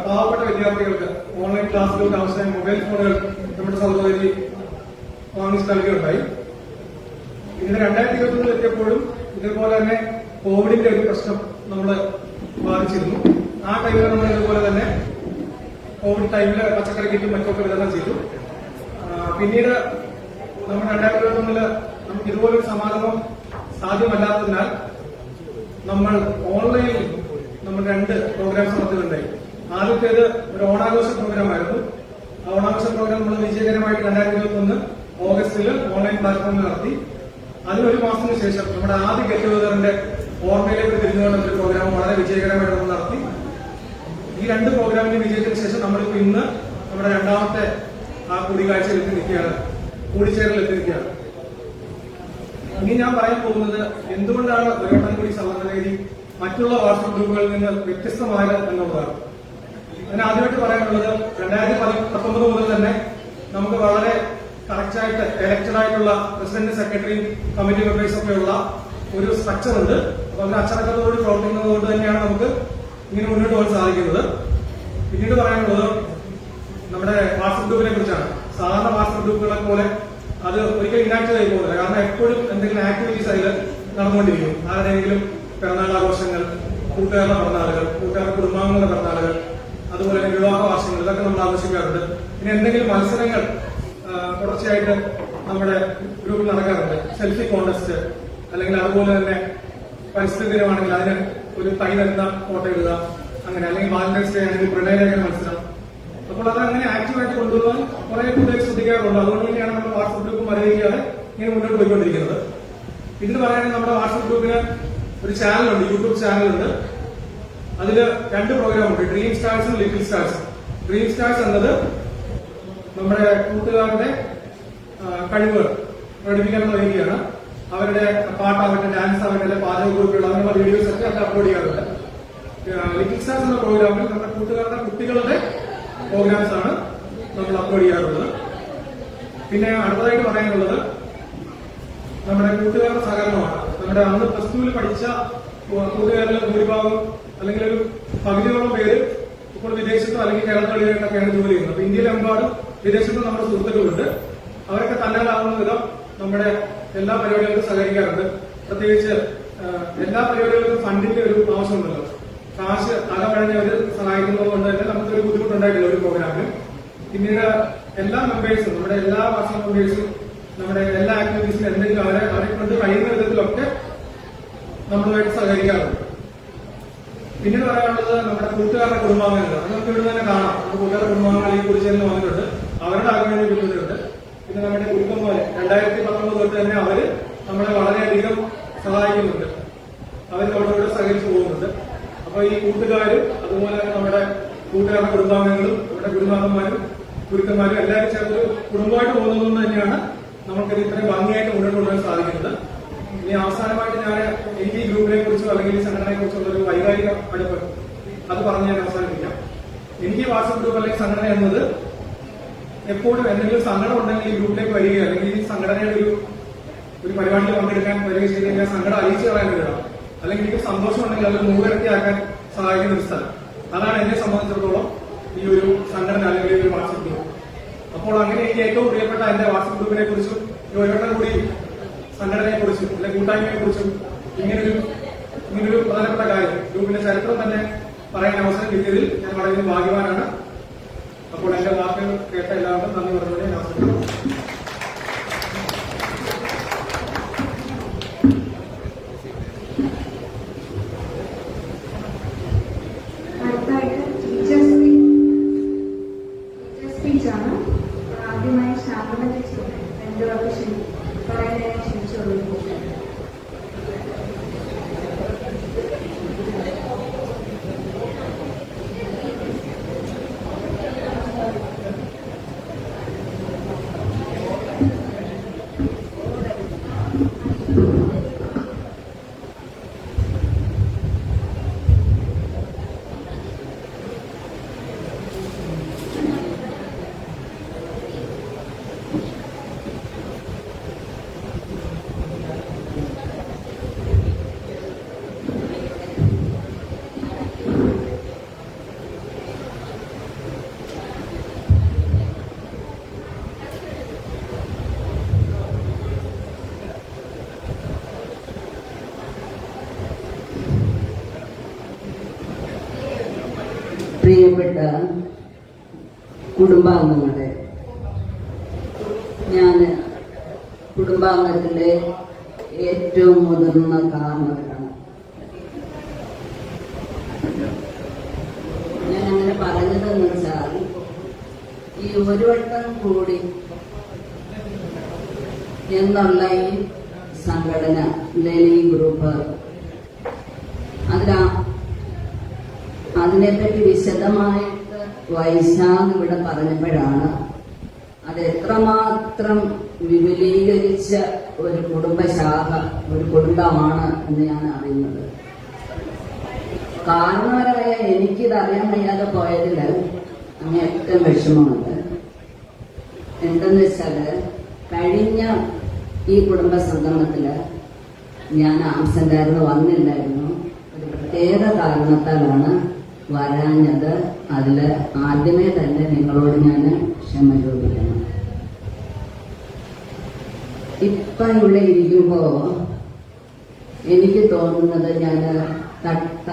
പാവപ്പെട്ട വിദ്യാർത്ഥികൾക്ക് ഓൺലൈൻ ക്ലാസ്സുകൾക്ക് ആവശ്യമായ മൊബൈൽ ഫോണുകൾ നമ്മുടെ സൗഹൃദവേദി വാങ്ങിച്ച് നൽകുകയുണ്ടായി. പിന്നീട് 2021 എത്തിയപ്പോഴും ഇതുപോലെ തന്നെ കോവിഡിന്റെ ഒരു പ്രശ്നം നമ്മളെ ബാധിച്ചിരുന്നു. ആ ടൈമിൽ നമ്മൾ ഇതുപോലെ തന്നെ കോവിഡ് ടൈമിൽ പച്ചക്കറി കിറ്റും മറ്റൊക്കെ വിതരണം ചെയ്തു. പിന്നീട് നമ്മൾ 2021 നമുക്ക് ഇതുപോലൊരു സമാഗമം സാധ്യമല്ലാത്തതിനാൽ നമ്മൾ ഓൺലൈനിൽ നമ്മൾ 2 പ്രോഗ്രാംസ് നടത്തുകയുണ്ടായി. ആദ്യത്തേത് ഒരു ഓണാഘോഷ പ്രോഗ്രാമായിരുന്നു. ആ ഓണാഘോഷ പ്രോഗ്രാം നമ്മൾ വിജയകരമായിട്ട് 2021 ഓഗസ്റ്റിൽ ഓൺലൈൻ പ്ലാറ്റ്ഫോമിൽ നടത്തി. അതിനൊരു മാസത്തിന് ശേഷം നമ്മുടെ ആദ്യ ഗെറ്റ് ടുഗദറിന്റെ ഓർമ്മയിലേക്ക് തിരിഞ്ഞുകൊണ്ടുള്ള ഒരു പ്രോഗ്രാം വളരെ വിജയകരമായിട്ട് നമ്മൾ നടത്തി. ഈ 2 പ്രോഗ്രാമിന്റെ വിജയത്തിന് ശേഷം നമ്മളിപ്പോ ഇന്ന് നമ്മുടെ 2ാമത്തെ ആ കൂടിക്കാഴ്ചയിൽ കൂടിച്ചേരലെത്തിയിരിക്കുകയാണ്. ഇനി ഞാൻ പറയാൻ പോകുന്നത് എന്തുകൊണ്ടാണ് ഒരു വട്ടം കൂടി സൗഹൃദവേദി മറ്റുള്ള വാട്സപ്പ് ഗ്രൂപ്പുകളിൽ നിന്ന് വ്യത്യസ്തമായത് എന്നുള്ളതാണ്. അതിന് ആദ്യമായിട്ട് പറയാനുള്ളത് 2019 മുതൽ തന്നെ നമുക്ക് വളരെ കറക്റ്റായിട്ട് എലക്റ്റഡ് ആയിട്ടുള്ള പ്രസിഡന്റ്, സെക്രട്ടറി, കമ്മിറ്റി മെമ്പേഴ്സ് ഒക്കെ ഉള്ള ഒരു സ്ട്രക്ചർ ഉണ്ട്. അപ്പൊ അതിന് അച്ചടക്കത്തോട് പ്രവർത്തിക്കുന്നത് കൊണ്ട് തന്നെയാണ് നമുക്ക് ഇങ്ങനെ മുന്നോട്ട് പോകാൻ സാധിക്കുന്നത്. പിന്നീട് പറയാനുള്ളത് നമ്മുടെ വാട്സപ്പ് ഗ്രൂപ്പിനെ കുറിച്ചാണ്. സാധാരണ വാട്സപ്പ് ഗ്രൂപ്പുകളെ പോലെ അത് ഒരിക്കലും ഇനാക്റ്റീവ് ആയി പോകുന്നില്ല. കാരണം എപ്പോഴും എന്തെങ്കിലും ആക്ടിവിറ്റീസ് അതിൽ നടന്നുകൊണ്ടിരിക്കും. ആരുടെയെങ്കിലും പിറന്നാൾ ആഘോഷങ്ങൾ, കൂട്ടുകാരുടെ പിറന്നാളുകൾ, കൂട്ടുകാരുടെ കുടുംബാംഗങ്ങളുടെ പിറന്നാളുകൾ, അതുപോലെ തന്നെ വിവാഹ വാർഷികങ്ങൾ, ഇതൊക്കെ നമ്മൾ ആഘോഷിക്കാറുണ്ട്. പിന്നെ എന്തെങ്കിലും മത്സരങ്ങൾ തുടർച്ചയായിട്ട് നമ്മുടെ ഗ്രൂപ്പിൽ നടക്കാറുണ്ട്. സെൽഫി കോൺടെസ്റ്റ്, അല്ലെങ്കിൽ അതുപോലെ തന്നെ പരിസ്ഥിതി ദിനമാണെങ്കിൽ അതിന് ഒരു തൈ തരുന്ന ഫോട്ടോ ഇടുക, അങ്ങനെ, അല്ലെങ്കിൽ വാലന്റൈൻസ് ഡേ ആണെങ്കിൽ പ്രണയലേഖന മത്സരം. അപ്പോൾ അതങ്ങനെ ആക്റ്റീവായിട്ട് കൊണ്ടുപോകാൻ കുറെ കൂടുതൽ ശ്രദ്ധിക്കാറുണ്ട്. അതുകൊണ്ട് തന്നെയാണ് നമ്മൾ വാട്സപ്പ് ഗ്രൂപ്പ് മരവിക്കാതെ ഇങ്ങനെ മുന്നോട്ട് പോയിക്കൊണ്ടിരിക്കുന്നത്. ഇതിന് പറയുകയാണെങ്കിൽ നമ്മുടെ വാട്സപ്പ് ഗ്രൂപ്പിന് ഒരു ചാനലുണ്ട്, യൂട്യൂബ് ചാനലുണ്ട്. അതിൽ 2 പ്രോഗ്രാം ഉണ്ട്, ഡ്രീം സ്റ്റാർസും ലിറ്റിൽ സ്റ്റാർസും. ഡ്രീം സ്റ്റാർസ് എന്നത് നമ്മുടെ കൂട്ടുകാരുടെ കഴിവുകൾ പ്രകടിപ്പിക്കാനുള്ള വേദിയാണ്. അവരുടെ പാട്ടാവട്ടെ, ഡാൻസ് ആവട്ടെ, പാചക ഗ്രൂപ്പുകൾ, അങ്ങനെയുള്ള വീഡിയോസ് ഒക്കെ അത് അപ്ലോഡ് ചെയ്യാറുണ്ട്. ലിറ്റിൽ സ്റ്റാർസ് എന്ന പ്രോഗ്രാമിൽ നമ്മുടെ കൂട്ടുകാരുടെ കുട്ടികളുടെ പ്രോഗ്രാംസ് ആണ് നമ്മൾ അപ്ലോഡ് ചെയ്യാറുള്ളത്. പിന്നെ അടുത്തതായിട്ട് പറയാനുള്ളത് നമ്മുടെ കൂട്ടുകാരുടെ സഹകരണമാണ്. നമ്മുടെ അന്ന് +2 പഠിച്ച കൂട്ടുകാരിലെ ഭൂരിഭാഗം അല്ലെങ്കിൽ ഒരു പകുതിയോളം പേര് ഇപ്പോൾ വിദേശത്തോ അല്ലെങ്കിൽ കേരളത്തിലൊക്കെയാണ് ജോലി ചെയ്യുന്നത്. അപ്പൊ ഇന്ത്യയിലെമ്പാടും വിദേശത്തും നമ്മുടെ സുഹൃത്തുക്കളുണ്ട്. അവരൊക്കെ തന്നാലാവുന്ന വിധം നമ്മുടെ എല്ലാ പരിപാടികൾക്കും സഹകരിക്കാറുണ്ട്. പ്രത്യേകിച്ച് എല്ലാ പരിപാടികൾക്കും ഫണ്ടിന്റെ ഒരു ആവശ്യമുണ്ടല്ലോ. കാശ് അകമഴഞ്ഞ് അവർ സഹായിക്കുന്നത് കൊണ്ട് തന്നെ നമുക്കൊരു ബുദ്ധിമുട്ടുണ്ടായിട്ടില്ല ഒരു പ്രോഗ്രാമിൽ. പിന്നീട് എല്ലാ മെമ്പേഴ്സും, നമ്മുടെ എല്ലാ വാട്സ്ആപ്പ് മെമ്പേഴ്സും നമ്മുടെ എല്ലാ ആക്ടിവിറ്റീസിലും എന്തെങ്കിലും അവരെ കൊണ്ട് കഴിയുന്ന വിധത്തിലൊക്കെ നമ്മളുമായിട്ട് സഹകരിക്കാറുണ്ട്. പിന്നീട് പറയാനുള്ളത് നമ്മുടെ കൂട്ടുകാരുടെ കുടുംബാംഗങ്ങൾ. അത് നമുക്ക് ഇവിടെ തന്നെ കാണാം. നമ്മുടെ കൂട്ടുകാരുടെ കുടുംബാംഗങ്ങൾ ഈ കുറിച്ചെല്ലാം വന്നിട്ടുണ്ട്. അവരുടെ ആഗ്രഹങ്ങൾ പിന്തുടരുന്നുണ്ട്. പിന്നെ നമ്മുടെ കുടുംബം 2019 തൊട്ട് തന്നെ അവര് നമ്മളെ വളരെയധികം സഹായിക്കുന്നുണ്ട്. അവർ നമ്മളോട് സഹകരിച്ചു പോകുന്നുണ്ട്. അപ്പൊ ഈ കൂട്ടുകാരും അതുപോലെ നമ്മുടെ കൂട്ടുകാരുടെ കുടുംബാംഗങ്ങളും നമ്മുടെ ഗുരുനാഥന്മാരും ഗുരുക്കന്മാരും എല്ലാവരും ചേർന്ന് കുടുംബമായിട്ട് പോകുന്നതുകൊണ്ട് തന്നെയാണ് നമുക്കിത് ഇത്രയും ഭംഗിയായിട്ട് മുന്നോട്ട് കൊണ്ടുപോകാൻ സാധിക്കുന്നത്. ഇനി അവസാനമായിട്ട് എനിക്ക് ഈ ഗ്രൂപ്പിനെ കുറിച്ചോ അല്ലെങ്കിൽ ഈ സംഘടനയെ കുറിച്ചുള്ള ഒരു വൈകാരിക അടുപ്പ് അത് പറഞ്ഞ് ഞാൻ അവസാനിപ്പിക്കാം. എനിക്ക് ഈ വാട്സ്ആപ്പ് ഗ്രൂപ്പ് അല്ലെങ്കിൽ സംഘടന എന്നത് എപ്പോഴും എന്തെങ്കിലും സങ്കടം ഉണ്ടെങ്കിൽ ഈ ഗ്രൂപ്പിലേക്ക് വരികയോ അല്ലെങ്കിൽ ഈ സംഘടനയുടെ ഒരു പരിപാടിയിൽ പങ്കെടുക്കാൻ വരികയോ ചെയ്ത് കഴിഞ്ഞാൽ സങ്കടം അലിയിച്ചു കളയാൻ കഴിയണം. അല്ലെങ്കിൽ എനിക്ക് സന്തോഷം ഉണ്ടെങ്കിൽ അത് നൂറിരട്ടിയാക്കാൻ സഹായിക്കുന്ന ഒരു സ്ഥലം. അതാണ് എന്നെ സംബന്ധിച്ചിടത്തോളം ഈ ഒരു സംഘടന അല്ലെങ്കിൽ ഒരു വാട്സ്ആപ്പ് ഗ്രൂപ്പ്. അപ്പോൾ അങ്ങനെ എനിക്ക് ഏറ്റവും പ്രിയപ്പെട്ട എന്റെ വാട്സ്ആപ്പ് ഗ്രൂപ്പിനെ കുറിച്ചും ഒരു വട്ടം കൂടി സംഘടനയെ കുറിച്ചും അല്ലെങ്കിൽ കൂട്ടായ്മയെ കുറിച്ചും ഇങ്ങനൊരു പ്രധാനപ്പെട്ട കാര്യം ഗ്രൂപ്പിന്റെ ചരിത്രം തന്നെ പറയാൻ അവസരം കിട്ടിയതിൽ ഞാൻ വളരെ ഭാഗ്യവാനാണ്. അപ്പോൾ എന്റെ വാക്കുകൾ കേട്ട എല്ലാവർക്കും നന്ദി പറഞ്ഞുകൊണ്ട് ഞാൻ അവസരം. അടുത്തായിട്ട് ടീച്ചേഴ്സ് സ്പീച്ചാണ്. ആദ്യമായി ശാന്തന ടീച്ചറുടെ 2 വർഷം പറയാനായി ക്ഷണിച്ചുകൊള്ളു. പ്രിയപ്പെട്ട കുടുംബാംഗങ്ങളെ, ഞാൻ കുടുംബാംഗത്തിലെ ഏറ്റവും മുതിർന്ന കാരണവരാണ്. ഞാൻ അങ്ങനെ പറഞ്ഞതെന്ന് വെച്ചാൽ ഈ ഒരു വട്ടം കൂടി എന്നുള്ള ഈ സംഘടന ഈ ഗ്രൂപ്പ് അതിനെപ്പറ്റി വിശദമായിട്ട് വൈശാഖ് ഇവിടെ പറഞ്ഞപ്പോഴാണ് അത് എത്രമാത്രം വിപുലീകരിച്ച ഒരു കുടുംബശാഖ, ഒരു കുടുംബമാണ് എന്ന് ഞാൻ അറിയുന്നത്. കാരണവരായ എനിക്കിത് അറിയാൻ വയ്യാതെ പോയതിൽ അങ്ങേറ്റം വിഷമമുണ്ട്. എന്തെന്ന് വെച്ചാല് കഴിഞ്ഞ ഈ കുടുംബ സംഗമത്തില് ഞാൻ ആബ്സെന്റായിരുന്നു, വന്നില്ലായിരുന്നു. ഒരു പ്രത്യേക കാരണത്താലാണ് വരാഞ്ഞത്. അതില് ആദ്യമേ തന്നെ നിങ്ങളോട് ഞാൻ ക്ഷമ ചോദിക്കണം. ഇപ്പൊ ഇവിടെ ഇരിക്കുമ്പോ എനിക്ക് തോന്നുന്നത് ഞാൻ തട്ട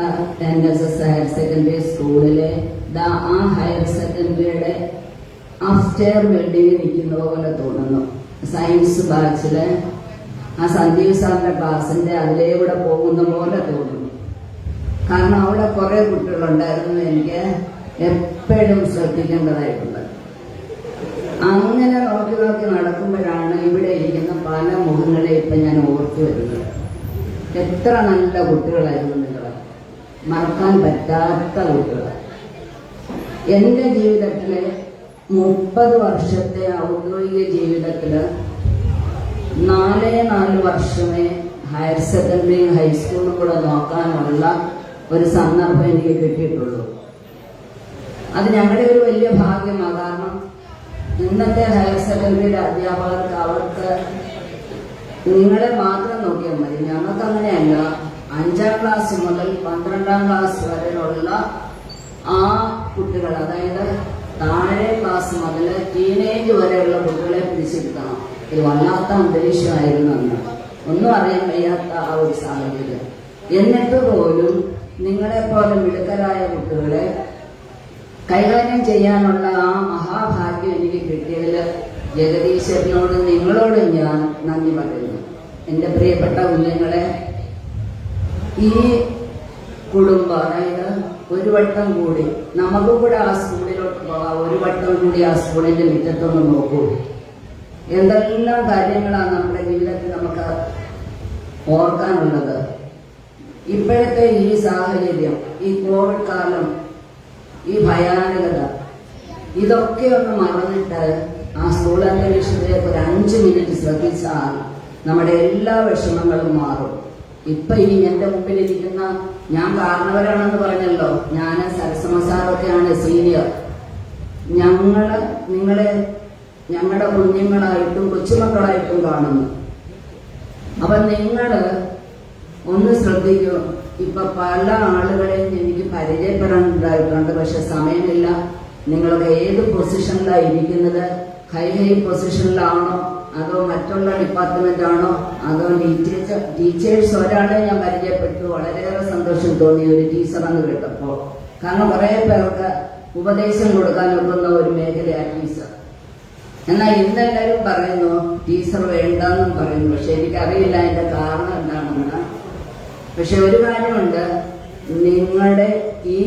NSS ഹയർ സെക്കൻഡറി സ്കൂളിലെ ആ ഹയർ സെക്കൻഡറിയുടെ അപ്സ്റ്റെയർ ബിൽഡിംഗിൽ നിൽക്കുന്ന പോലെ തോന്നുന്നു. സയൻസ് ബാച്ചില് ആ സന്ദീപ് സാറിന്റെ ക്ലാസിന്റെ അതിലേ കൂടെ പോകുന്ന പോലെ തോന്നുന്നു. കാരണം അവിടെ കുറെ കുട്ടികളുണ്ടായിരുന്നു, എനിക്ക് എപ്പോഴും ശ്രദ്ധിക്കേണ്ടതായിട്ടുണ്ട്. അങ്ങനെ നോക്കി നോക്കി നടക്കുമ്പോഴാണ് ഇവിടെ ഇരിക്കുന്ന പല മുഖങ്ങളെ ഇപ്പൊ ഞാൻ ഓർത്തു വരുന്നത്. എത്ര നല്ല കുട്ടികളായിരുന്നു നിങ്ങൾ, മറക്കാൻ പറ്റാത്ത കുട്ടികൾ. എന്റെ ജീവിതത്തിലെ 30 വർഷത്തെ ഔദ്യോഗിക ജീവിതത്തില് 4 വർഷമേ ഹയർ സെക്കൻഡറിയും ഹൈസ്കൂളും കൂടെ നോക്കാനുള്ള ഒരു സന്ദർഭം എനിക്ക് കിട്ടിയിട്ടുള്ളൂ. അത് ഞങ്ങളുടെ ഒരു വലിയ ഭാഗ്യമാണ്. കാരണം ഇന്നത്തെ ഹയർ സെക്കൻഡറിയുടെ അധ്യാപകർക്ക് അവർക്ക് നിങ്ങളെ മാത്രം നോക്കിയാൽ മതി. ഞങ്ങൾക്ക് അങ്ങനെയല്ല. 5ാം ക്ലാസ് മുതൽ 12ാം ക്ലാസ് വരെയുള്ള ആ കുട്ടികൾ, അതായത് താഴെ ക്ലാസ് മുതൽ ടീനേജ് വരെയുള്ള കുട്ടികളെ പിടിച്ചെടുക്കണം. ഇത് വല്ലാത്ത അന്തരീക്ഷമായിരുന്നു അന്ന്. ഒന്നും അറിയാൻ വയ്യാത്ത ആ ഒരു സാഹചര്യം. എന്നിട്ട് പോലും നിങ്ങളെപ്പോലെ മിടുക്കരായ കുട്ടികളെ കൈകാര്യം ചെയ്യാനുള്ള ആ മഹാഭാഗ്യം എനിക്ക് കിട്ടിയതിൽ ജഗദീശ്വരനോടും നിങ്ങളോടും ഞാൻ നന്ദി പറയുന്നു. എൻ്റെ പ്രിയപ്പെട്ട കുഞ്ഞുങ്ങളെ, ഈ കുടുംബം, അതായത് ഒരു വട്ടം കൂടി നമുക്കും കൂടെ ആ സ്കൂളിലോട്ട് പോകാം. ഒരു വട്ടം കൂടി ആ സ്കൂളിന്റെ മുറ്റത്തൊന്ന് നോക്കൂ. എന്തെല്ലാം കാര്യങ്ങളാണ് നമ്മുടെ ജീവിതത്തിൽ നമുക്ക് ഓർക്കാനുള്ളത്. ഇപ്പോഴത്തെ ഈ സാഹചര്യം, ഈ കോവിഡ് കാലം, ഈ ഭയാനകത, ഇതൊക്കെ ഒന്ന് മറന്നിട്ട് ആ സ്കൂൾ അന്തരീക്ഷത്തിലേക്ക് ഒരു 5 മിനിറ്റ് ശ്രദ്ധിച്ചാൽ നമ്മുടെ എല്ലാ വിഷമങ്ങളും മാറും. ഇപ്പൊ ഇനി എന്റെ മുമ്പിലിരിക്കുന്ന, ഞാൻ കാരണവരാണെന്ന് പറഞ്ഞല്ലോ, ഞാൻ സരസമ്മ സാറൊക്കെയാണ് സീനിയർ. നിങ്ങളെ ഞങ്ങളുടെ കുഞ്ഞുങ്ങളായിട്ടും കൊച്ചുമക്കളായിട്ടും കാണുന്നു. അപ്പൊ നിങ്ങള് ഒന്ന് ശ്രദ്ധിക്കൂ. ഇപ്പൊ പല ആളുകളെയും എനിക്ക് പരിചയപ്പെടാനുണ്ടായിട്ടുണ്ട്, പക്ഷെ സമയമില്ല. നിങ്ങളൊക്കെ ഏത് പൊസിഷനിലാണ് ഇരിക്കുന്നത്? ഹൈ പൊസിഷനിലാണോ, അതോ മറ്റുള്ള ഡിപ്പാർട്ട്മെന്റ് ആണോ, അതോ ടീച്ചേഴ്സ്? ഒരാളെ ഞാൻ പരിചയപ്പെട്ടു, വളരെയേറെ സന്തോഷം തോന്നി ഒരു ടീച്ചറാന്ന് കേട്ടപ്പോ. കാരണം കുറെ പേർക്ക് ഉപദേശം കൊടുക്കാൻ ഒക്കുന്ന ഒരു മേഖലയാണ് ടീച്ചർ. എന്നാൽ ഇന്നെല്ലാവരും പറയുന്നു ടീച്ചർ വേണ്ടെന്നും പറയുന്നു. പക്ഷെ എനിക്കറിയില്ല അതിന്റെ കാരണം എന്താണെന്ന്. പക്ഷെ ഒരു കാര്യമുണ്ട്, നിങ്ങളുടെ ഈ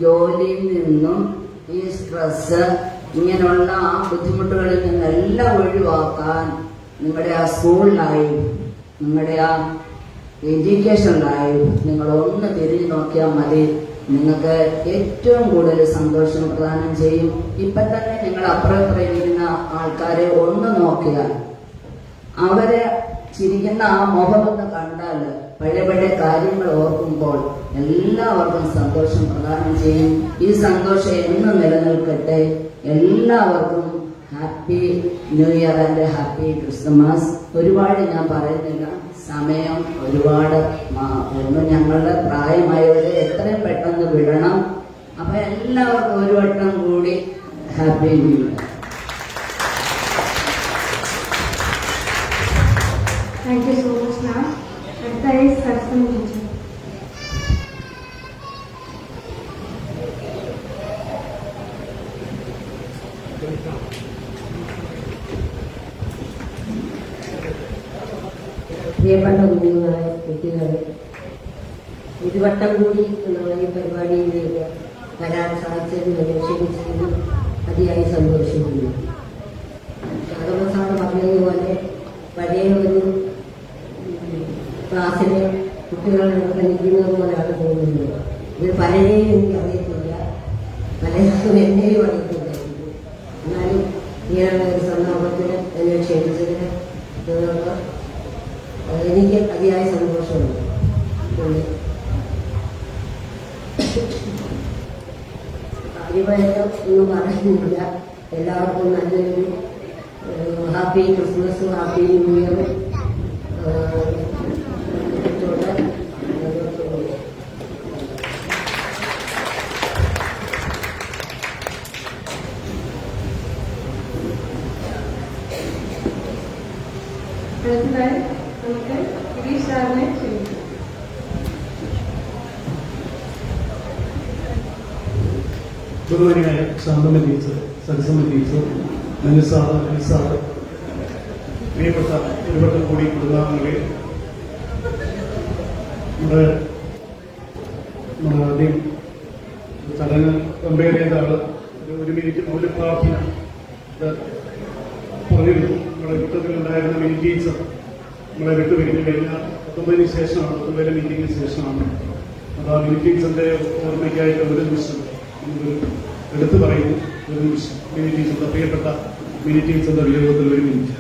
ജോലിയിൽ നിന്നും ഈ സ്ട്രെസ്, ഇങ്ങനെയുള്ള ആ ബുദ്ധിമുട്ടുകളിൽ നിന്നെല്ലാം ഒഴിവാക്കാൻ നിങ്ങളുടെ ആ സ്കൂൾ ലൈഫ്, നിങ്ങളുടെ ആ എഡ്യൂക്കേഷൻ ലൈഫ് നിങ്ങൾ ഒന്ന് തിരിഞ്ഞു നോക്കിയാൽ മതി. നിങ്ങൾക്ക് ഏറ്റവും കൂടുതൽ സന്തോഷം പ്രദാനം ചെയ്യും. ഇപ്പൊ തന്നെ നിങ്ങൾ അപ്പുറം ഇരുന്ന ആൾക്കാരെ ഒന്ന് നോക്കിയാൽ, അവരെ ചിരിക്കുന്ന ആ മുഖമൊന്ന് കണ്ടാൽ, പഴയ പഴയ കാര്യങ്ങൾ ഓർക്കുമ്പോൾ എല്ലാവർക്കും സന്തോഷം പ്രദാനം ചെയ്യും. ഈ സന്തോഷം എന്നും നിലനിൽക്കട്ടെ. എല്ലാവർക്കും happy new year and happy Christmas. ഒരുപാട് ഞാൻ പറയുന്നില്ല, സമയം ഒരുപാട് ഒന്നും. ഞങ്ങളുടെ പ്രായമായവരെ എത്രയും പെട്ടെന്ന് വിടണം. അപ്പൊ എല്ലാവർക്കും ഒരു വട്ടം കൂടി happy new year. Thank you so much ma'am. അടുത്തായി സരസ്വതി ടീച്ചർ. പ്രിയപ്പെട്ട കുഞ്ഞുങ്ങളെ, കുട്ടികളെ, ഒരു വട്ടം കൂടി എന്നുള്ള ഈ പരിപാടിയിലേക്ക് വരാൻ സാധിച്ചതിന് ക്ഷണിച്ചതിന് അതിയായി സന്തോഷിക്കുന്നു. ശാരദ സാറ് പറഞ്ഞതുപോലെ പഴയ ഒരു ക്ലാസ്സിലെ കുട്ടികളൊക്കെ നിൽക്കുന്നത് പോലെയാണ് തോന്നുന്നത്. ഇത് പലരെയും എനിക്കറിയത്തില്ല, പലർക്കും എന്നെയും അറിയത്തില്ലായിരുന്നു. എന്നാലും ഇങ്ങനെയുള്ള ഒരു സന്ദർഭത്തിന് എന്നെ ക്ഷണിച്ചതിന് എനിക്ക് അതിയായ സന്തോഷമുണ്ട്. കാര്യമായിട്ട് ഒന്നും പറയുന്നില്ല. എല്ലാവർക്കും നല്ലൊരു ഹാപ്പി ക്രിസ്മസും ഹാപ്പി ന്യൂ ഇയറും അടുത്തതായി നമുക്ക് ഗിരീഷ് സാറിനെ ക്ഷണിക്കാം. ബഹുമാനിയായ ശാന്തമ്മ ടീച്ചർ, സരസമ്മ ടീച്ചർ, മനസ്സാറ്, പ്രിയപ്പെട്ട ഒരുവട്ടം കൂടി കുടുംബാംഗങ്ങളെ, നമ്മുടെ ആദ്യം ചടങ്ങ് കമ്പയർ ചെയ്ത ആള് ഒരു മിനിറ്റ് മൗല്യപ്രാർത്ഥന പറഞ്ഞിരുന്നു. നമ്മുടെ കൂട്ടത്തിലുണ്ടായിരുന്ന മിനി ടീച്ചർ നമ്മളെ വിട്ടുപിരിഞ്ഞ് കഴിഞ്ഞ 19 ശേഷമാണ്, 19 മീറ്റിംഗിന് ശേഷമാണ്. അപ്പോൾ ആ മിനി ടീച്ചറിന്റെ ഓർമ്മയ്ക്കായിട്ട് ഒരു നിമിഷം എടുത്തു പറയുന്നു. ഒരു നിമിഷം മിനി ടീച്ചറിന്റെ, പ്രിയപ്പെട്ട മിനി ടീച്ചറിന്റെ വിയോഗത്തിൽ ഒരു മിനിറ്റ്.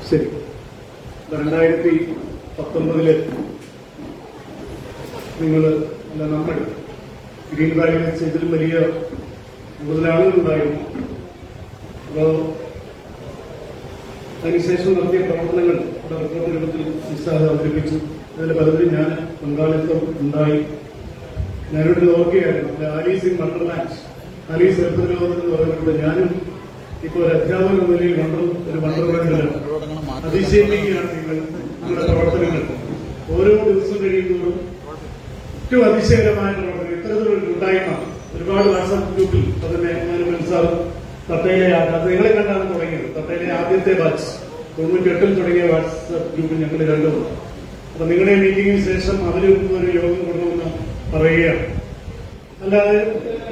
ശരി, 2019 നിങ്ങൾ അല്ല, നമ്മൾ ഗ്രീൻ വാലി വെച്ച് ഇതിലും വലിയ കൂടുതൽ ആളുകളുണ്ടായിരുന്നു. അപ്പോൾ അതിനുശേഷം നടത്തിയ പ്രവർത്തനങ്ങൾ റിപ്പോർട്ട് രൂപത്തിൽ നിസ്സാരം അവതരിപ്പിച്ചു. അതിൽ പലതിലും ഞാൻ പങ്കാളിത്തം ഉണ്ടായി. ഞാനിവിടെ ഓർക്കുകയായിരുന്നു, ആലീസ് ഇൻ വണ്ടർലാൻഡ്, ആലീസ് എൽപ്പതിലോകം എന്ന് പറയുന്നത് ഞാനും ഇപ്പോൾ ഒരു അധ്യാപകൻ എന്ന നിലയിൽ ഒരു വണ്ടർലാൻഡിലാണ്. അതിശയിപ്പിക്കുകയാണ് നിങ്ങളുടെ പ്രവർത്തനങ്ങൾ. ഓരോ ദിവസം കഴിയുന്നതോറും ഏറ്റവും അതിശയകരമായ പ്രവർത്തനം. ഇത്തരത്തിലൊരു കൂട്ടായ്മ ഒരുപാട് വാട്സാപ്പ് ഗ്രൂപ്പിൽ അതിനെ ഞാൻ മനസ്സിലാകും തട്ടയിലെ അത് നിങ്ങളെ കണ്ടാണ് തുടങ്ങിയത്. തട്ടയിലെ ആദ്യത്തെ ബാച്ച് 98 തുടങ്ങിയ വാട്സ്ആപ്പ് ഗ്രൂപ്പിൽ ഞങ്ങൾ രണ്ടും. അപ്പൊ നിങ്ങളുടെ മീറ്റിംഗിന് ശേഷം അവരും ഒരു യോഗം കൊണ്ടുവന്ന് പറയുകയാണ്. അല്ലാതെ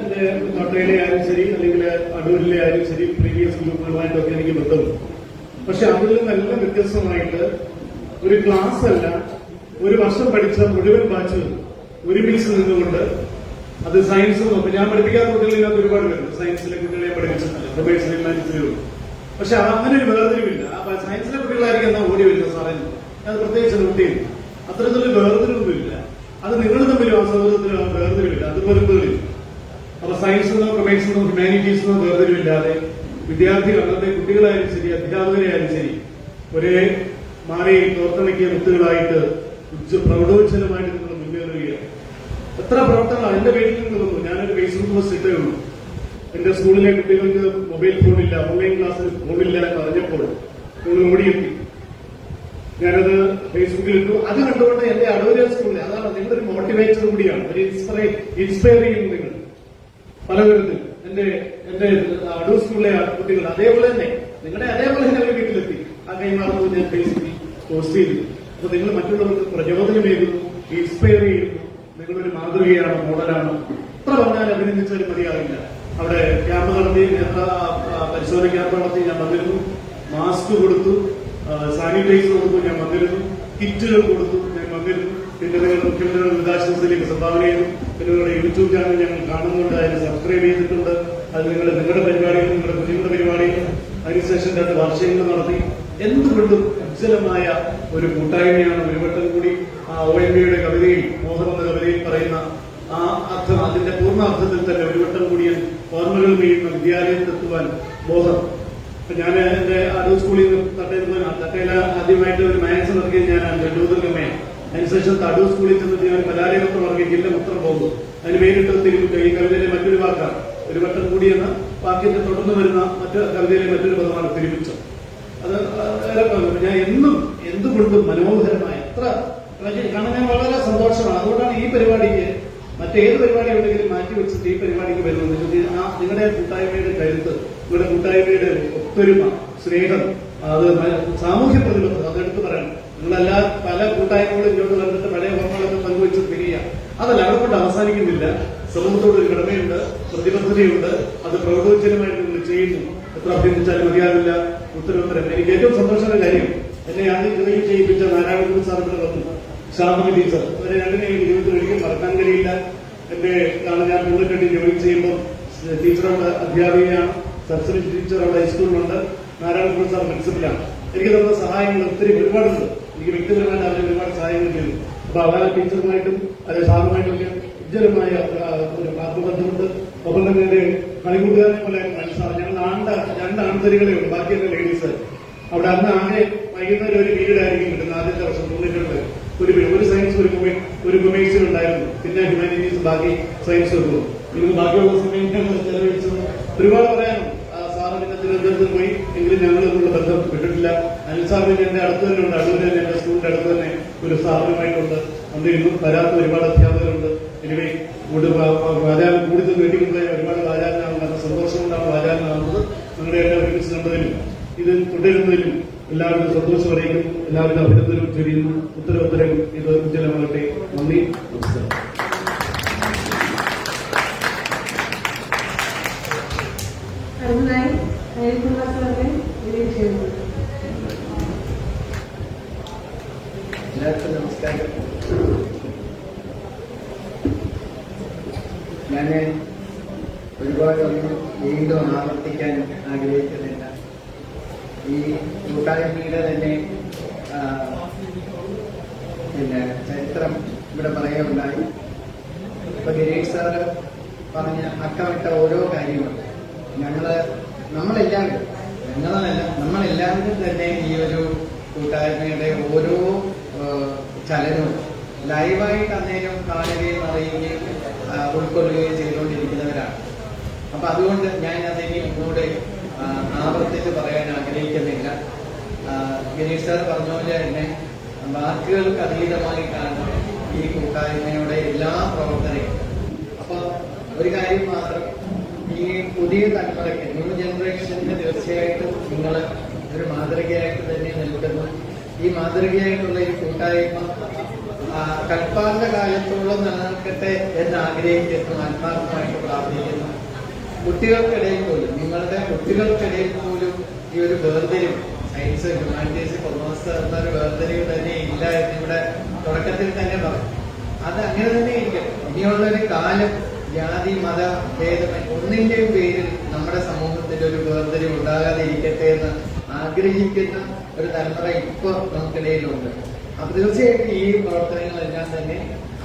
എന്റെ തട്ടയിലെ ആരും ശരി, അല്ലെങ്കിൽ അടൂരിലെ ആരും ശരി, പ്രീവിയസ് ഗ്രൂപ്പുകളുമായിട്ടൊക്കെ എനിക്ക് ബന്ധമുണ്ട്. പക്ഷെ അതിൽ നിന്നെല്ലാം വ്യത്യസ്തമായിട്ട് ഒരു ക്ലാസ് അല്ല, ഒരു വർഷം പഠിച്ച മുഴുവൻ ബാച്ച് ഒരുമിച്ച് നിന്നുകൊണ്ട് അത് സയൻസും ഞാൻ പഠിപ്പിക്കാത്ത കുട്ടികളിനകത്ത് ഒരുപാട് പേരുണ്ട്. സയൻസിലെ കുട്ടികളെ പഠിപ്പിച്ചിട്ടില്ല, കൊമേഴ്സിലെ ഹ്യൂമാനിറ്റീസിലും. പക്ഷെ അത് അങ്ങനെ ഒരു വേർതിരിവില്ല. സയൻസിലെ കുട്ടികളായിരിക്കും എന്നാ ഓടി വരുന്നത് സാറേ, അത് പ്രത്യേകിച്ച് നോട്ട് ചെയ്യും. അത്തരത്തിലൊരു വേർതിരിവൊന്നുമില്ല. അത് നിങ്ങൾ തമ്മിലും ആ സൗഹൃദത്തിലും ആ വേർതിരിവില്ല, അത് വെറുപ്പുകളില്ല. അപ്പൊ സയൻസിനോ കൊമേഴ്സിനോ ഹ്യൂമാനിറ്റീസിനോ വേർതിരിവില്ലാതെ വിദ്യാർത്ഥികൾ, അന്നത്തെ കുട്ടികളായാലും ശരി, അധ്യാപകരെയായാലും ശരി, ഒരേ മാറിയിൽ പ്രവർത്തനയ്ക്കിയ മുത്തുകളായിട്ട് പ്രൗഢോജ്ജലമായിട്ട് നിങ്ങൾ മുന്നേറുകയാണ്. എത്ര പ്രവർത്തനമാണ് എന്റെ വീട്ടിൽ നിന്ന് വന്നു. ഞാനൊരു ഫേസ്ബുക്ക് പോസ്റ്റ് ഇട്ടേ ഉള്ളൂ. എന്റെ സ്കൂളിലെ കുട്ടികൾക്ക് മൊബൈൽ ഫോണില്ല, ഓൺലൈൻ ക്ലാസ്സിൽ ഫോണില്ല എന്ന് അറിഞ്ഞപ്പോൾ നിങ്ങൾ ഓടിയെത്തി. ഞാനത് ഫേസ്ബുക്കിൽ ഇട്ടു. അത് കണ്ടുകൊണ്ട് എന്റെ അടൂര് സ്കൂളിൽ, അതാണ് നിങ്ങളൊരു മോട്ടിവേറ്റർ കൂടിയാണ്, ഒരു ഇൻസ്പയർ ചെയ്യുന്നു നിങ്ങൾ പല തരത്തിൽ. എന്റെ അടൂർ സ്കൂളിലെ കുട്ടികൾ അതേപോലെ തന്നെ നിങ്ങളുടെ അതേപോലെ തന്നെ അവർ വീട്ടിലെത്തി. ആ കൈമാറുന്നത് ഞാൻ ഫേസ്ബുക്കിൽ പോസ്റ്റ് ചെയ്തു. അപ്പൊ നിങ്ങൾ മറ്റുള്ളവർക്ക് പ്രചോദനമേകുന്നു, ഇൻസ്പയർ ചെയ്യുന്നു. നിങ്ങളൊരു മാതൃകയാണ്, മോഡലാണ്. എത്ര പറഞ്ഞാൽ അഭിനന്ദിച്ചാലും മതിയാവില്ല. അവിടെ ക്യാമ്പ് നടത്തി, പരിശോധന ക്യാമ്പ് നടത്തി, ഞാൻ വന്നിരുന്നു. മാസ്ക് കൊടുത്തു, സാനിറ്റൈസർ കൊടുത്തു, ഞാൻ വന്നിരുന്നു. കിറ്റുകൾ കൊടുത്തു, ഞാൻ വന്നിരുന്നു. പിന്നെ നിങ്ങൾ മുഖ്യമന്ത്രിയുടെ ദുരിതാശ്വാസത്തിലേക്ക് സംഭാവന ചെയ്തു. പിന്നെ നിങ്ങളുടെ യൂട്യൂബ് ചാനൽ ഞങ്ങൾ കാണുന്നുണ്ട്, അതിന് സബ്സ്ക്രൈബ് ചെയ്തിട്ടുണ്ട്. അത് നിങ്ങളുടെ പരിപാടിയിൽ, നിങ്ങളുടെ കുഞ്ഞുങ്ങളുടെ പരിപാടിയിൽ അതിനുശേഷം 2 വാർഷികങ്ങൾ നടത്തി. എന്തുകൊണ്ടും ഉജ്ജ്വലമായ ഒരു കൂട്ടായ്മയാണ്. ഒരു വട്ടം കൂടി ആ OMBയുടെ കവിതയിൽ, മോഹൻ എന്ന കവിതയിൽ പറയുന്ന ആ അർത്ഥം, അതിന്റെ പൂർണ്ണാർത്ഥത്തിൽ തന്നെ ഒരു വട്ടം കൂടി ഓർമ്മകൾ വീഴുന്ന വിദ്യാലയത്തിലെത്തുവാൻ ബോധം. അപ്പൊ ഞാൻ എന്റെ അടൂർ സ്കൂളിൽ നിന്ന് തട്ടയില ആദ്യമായിട്ട് ഒരു മാത്സ് നടത്തിയത് ഞാനാണ്, രണ്ടൂതർഗമ്മയാണ്. അതിനുശേഷം അടൂർ സ്കൂളിൽ ചെന്നിട്ട് ഞാൻ കലാലയപത്രം ഇറങ്ങി, ജില്ല ഉത്തരം പോകുന്നു. അതിന് പേരിട്ട് തിരുമുറ്റ, ഈ കവിതയിലെ മറ്റൊരു വാക്കാണ്. ഒരു വട്ടം കൂടി എന്ന വാക്യത്തെ തുടർന്ന് വരുന്ന കവിതയിലെ മറ്റൊരു പദമാണ് തിരുമിച്ചം. അത് ഞാൻ എന്നും എന്തുകൊണ്ടും മനോഹരമായ എത്ര കാരണം ഞാൻ വളരെ സന്തോഷമാണ്. അതുകൊണ്ടാണ് ഈ പരിപാടിക്ക് മറ്റേത് പരിപാടി ഉണ്ടെങ്കിലും മാറ്റിവെച്ചിട്ട് ഈ പരിപാടിക്ക് വരുന്നത്. നിങ്ങളുടെ കൂട്ടായ്മയുടെ കരുത്ത്, നിങ്ങളുടെ കൂട്ടായ്മയുടെ ഒത്തൊരുമ, സ്നേഹം, അത് സാമൂഹ്യ പ്രതിബദ്ധത, അതെടുത്ത് പറയണം. നിങ്ങളെല്ലാ പല കൂട്ടായ്മകളും ഇങ്ങോട്ട് കണ്ടിട്ട് പഴയ ഓർമ്മകളൊക്കെ പങ്കുവെച്ച് പിരിയുക. അതല്ല, അവിടെ കൊണ്ട് അവസാനിക്കുന്നില്ല. സമൂഹത്തോട് ഒരു കടമയുണ്ട്, പ്രതിബദ്ധതയുണ്ട്. അത് പ്രൗഢോജ്ജലമായിട്ട് നിങ്ങൾ ചെയ്യുന്നു. എത്ര അഭ്യർത്ഥിച്ചാലും മതിയാവില്ല. ഉത്തരോത്തരം. എനിക്ക് ഏറ്റവും സന്തോഷമുള്ള കാര്യം, എന്നെ ആദ്യം ജോലി ചെയ്യിപ്പിച്ച നാരായണഗുരു സാറിന്റെ വന്നു ശാന്തി ടീച്ചർ. അവരെ രണ്ടിനെ എനിക്ക് ജീവിതത്തിൽ ഒരിക്കലും മറക്കാൻ കഴിയില്ല. എന്റെ ഞാൻ 98 ജോലി ചെയ്യുമ്പോൾ ടീച്ചറുടെ അധ്യാപികയാണ്. സരസ്വതി ടീച്ചർ അവിടെ ഹൈസ്കൂളിലുണ്ട്. നാരായണഗുരു സാർ പ്രിൻസിപ്പലാണ്. എനിക്ക് തന്ന സഹായങ്ങൾ ഒത്തിരി ഒരുപാടുണ്ട്. എനിക്ക് വ്യക്തിപരമായിട്ട് അവർ ഒരുപാട് സഹായങ്ങൾ ചെയ്തു. അപ്പൊ അവരെ ടീച്ചറുമായിട്ടും അല്ലെ സാറുമായിട്ടൊക്കെ ഉജ്ജ്വലമായ ഒരു ആത്മബന്ധമുണ്ട്. ഒപ്പം തന്നെ എന്റെ കളികൂട്ടുകാരനെ പോലെ സാർ, ഞങ്ങൾ 2 ആൺതരികളേ ഉള്ളൂ, ബാക്കിയൊക്കെ ലേഡീസ്. അവിടെ അന്ന് ആകെ വൈകുന്നേരം ഒരു പീരീഡായിരിക്കും കിട്ടുന്നത്. ആദ്യത്തെ വർഷം 92 ഒരു സയൻസ് ഒരു കൊമേഴ്സിൽ ഉണ്ടായിരുന്നു. പിന്നെ ഹ്യൂമാനിറ്റീസ്, ബാക്കി സയൻസ് വെക്കുന്നു. ഇന്ന് ബാക്കിയുള്ള സമയം ഞങ്ങൾ ചെലവഴിച്ചത് ഒരുപാട് പറയാനും. സാറ് പിന്നെ തിരുവനന്തപുരത്ത് പോയി, എങ്കിലും ഞങ്ങൾ തമ്മിലുള്ള ബന്ധം വിട്ടിട്ടില്ല. അനിൽ സാറിന് എന്റെ അടുത്ത് തന്നെ ഉണ്ട്, അടൂര് തന്നെ എന്റെ സ്കൂളിന്റെ അടുത്ത് തന്നെ ഒരു സ്ഥാപനമായിട്ടുണ്ട്. അന്ന് ഇന്നും വരാത്ത ഒരുപാട് അധ്യാപകരുണ്ട്. എനിവേ വാചാലം കൂടി വേണ്ടിക്കൊണ്ടുപോയ ഒരുപാട് വാചാലനാണ്. നല്ല സന്തോഷം കൊണ്ടാണ് വാചാലനാകുന്നത്. നിങ്ങളുടെ എല്ലാം ഒരുമിച്ച് കണ്ടതിലും ഇത് തുടരുന്നതിലും എല്ലാവരും സന്തോഷം അറിയിക്കുന്നു. എല്ലാവരും അഭിനന്ദനവും ചൊരിയുന്നു. ഉത്തരോത്തരം ഇത് ഉജ്ജ്വലമാകട്ടെ. നന്ദി, നമസ്കാരം. അടുത്തതായി അനിൽകുമാർ സാറിനെ വിളിച്ചിരുന്നു. എല്ലാവർക്കും നമസ്കാരം. ഞാൻ ഒരുപാടൊന്നും വീണ്ടും ആവർത്തിക്കാൻ ആഗ്രഹിക്കുന്നില്ല. ഈ കൂട്ടായ്മയുടെ തന്നെ പിന്നെ ചരിത്രം ഇവിടെ പറയുകയുണ്ടായി. ഇപ്പൊ ഗിരീഷ് സാറ് പറഞ്ഞ അക്കമിട്ട ഓരോ കാര്യങ്ങളും നമ്മളെല്ലാവരും തന്നെ ഈ ഒരു കൂട്ടായ്മയുടെ ഓരോ ചലനവും ലൈവായിട്ട് അന്നേരം കാണുകയും അറിയുകയും ഉൾക്കൊള്ളുകയും ചെയ്തുകൊണ്ടിരിക്കുന്നവരാണ്. അപ്പൊ അതുകൊണ്ട് ഞാൻ അതിനെ ഒന്നുകൂടെ ആവർത്തിച്ച് പറയാൻ ആഗ്രഹിക്കുന്നില്ല. ഗിരീഷ് സാർ പറഞ്ഞ പോലെ തന്നെ വാക്കുകൾക്ക് അതീതമായിട്ടാണ് ഈ കൂട്ടായ്മയുടെ എല്ലാ പ്രവർത്തനങ്ങളും. അപ്പൊ ഒരു കാര്യം മാത്രം, ഈ ഈ പുതിയ തലമുറയ്ക്ക് ന്യൂ ജനറേഷന് തീർച്ചയായിട്ടും നിങ്ങൾ ഒരു മാതൃകയായിട്ട് തന്നെ നിൽക്കുന്നു. ഈ മാതൃകയായിട്ടുള്ള ഈ കൂട്ടായ്മ കൽപ്പാന്റെ കാലത്തോളം നിലനിൽക്കട്ടെ എന്ന് ആഗ്രഹിക്കുന്നു, ആത്മാർത്ഥമായിട്ട് പ്രാർത്ഥിക്കുന്നു. കുട്ടികൾക്കിടയിൽ പോലും, നിങ്ങളുടെ കുട്ടികൾക്കിടയിൽ പോലും ഈ ഒരു വേർതിരിവ്, സയൻസ്, ഹ്യൂമാനിറ്റീസ്, കൊമേഴ്സ് എന്നൊരു വേർതിരിവ് തന്നെ ഇല്ല എന്നിവിടെ തുടക്കത്തിൽ തന്നെ പറയും. അത് അങ്ങനെ തന്നെ ഇരിക്കട്ടെ. ഇനിയുള്ളൊരു കാലം ജാതി മത ഭേദം ഒന്നിന്റെയും പേരിൽ നമ്മുടെ സമൂഹത്തിൽ ഒരു വേർതിരിവ് ഉണ്ടാകാതെ ഇരിക്കട്ടെ എന്ന് ആഗ്രഹിക്കുന്ന ഒരു തലമുറ ഇപ്പോൾ നമുക്കിടയിലുണ്ട്. അപ്പൊ തീർച്ചയായിട്ടും ഈ പ്രവർത്തനങ്ങളെല്ലാം തന്നെ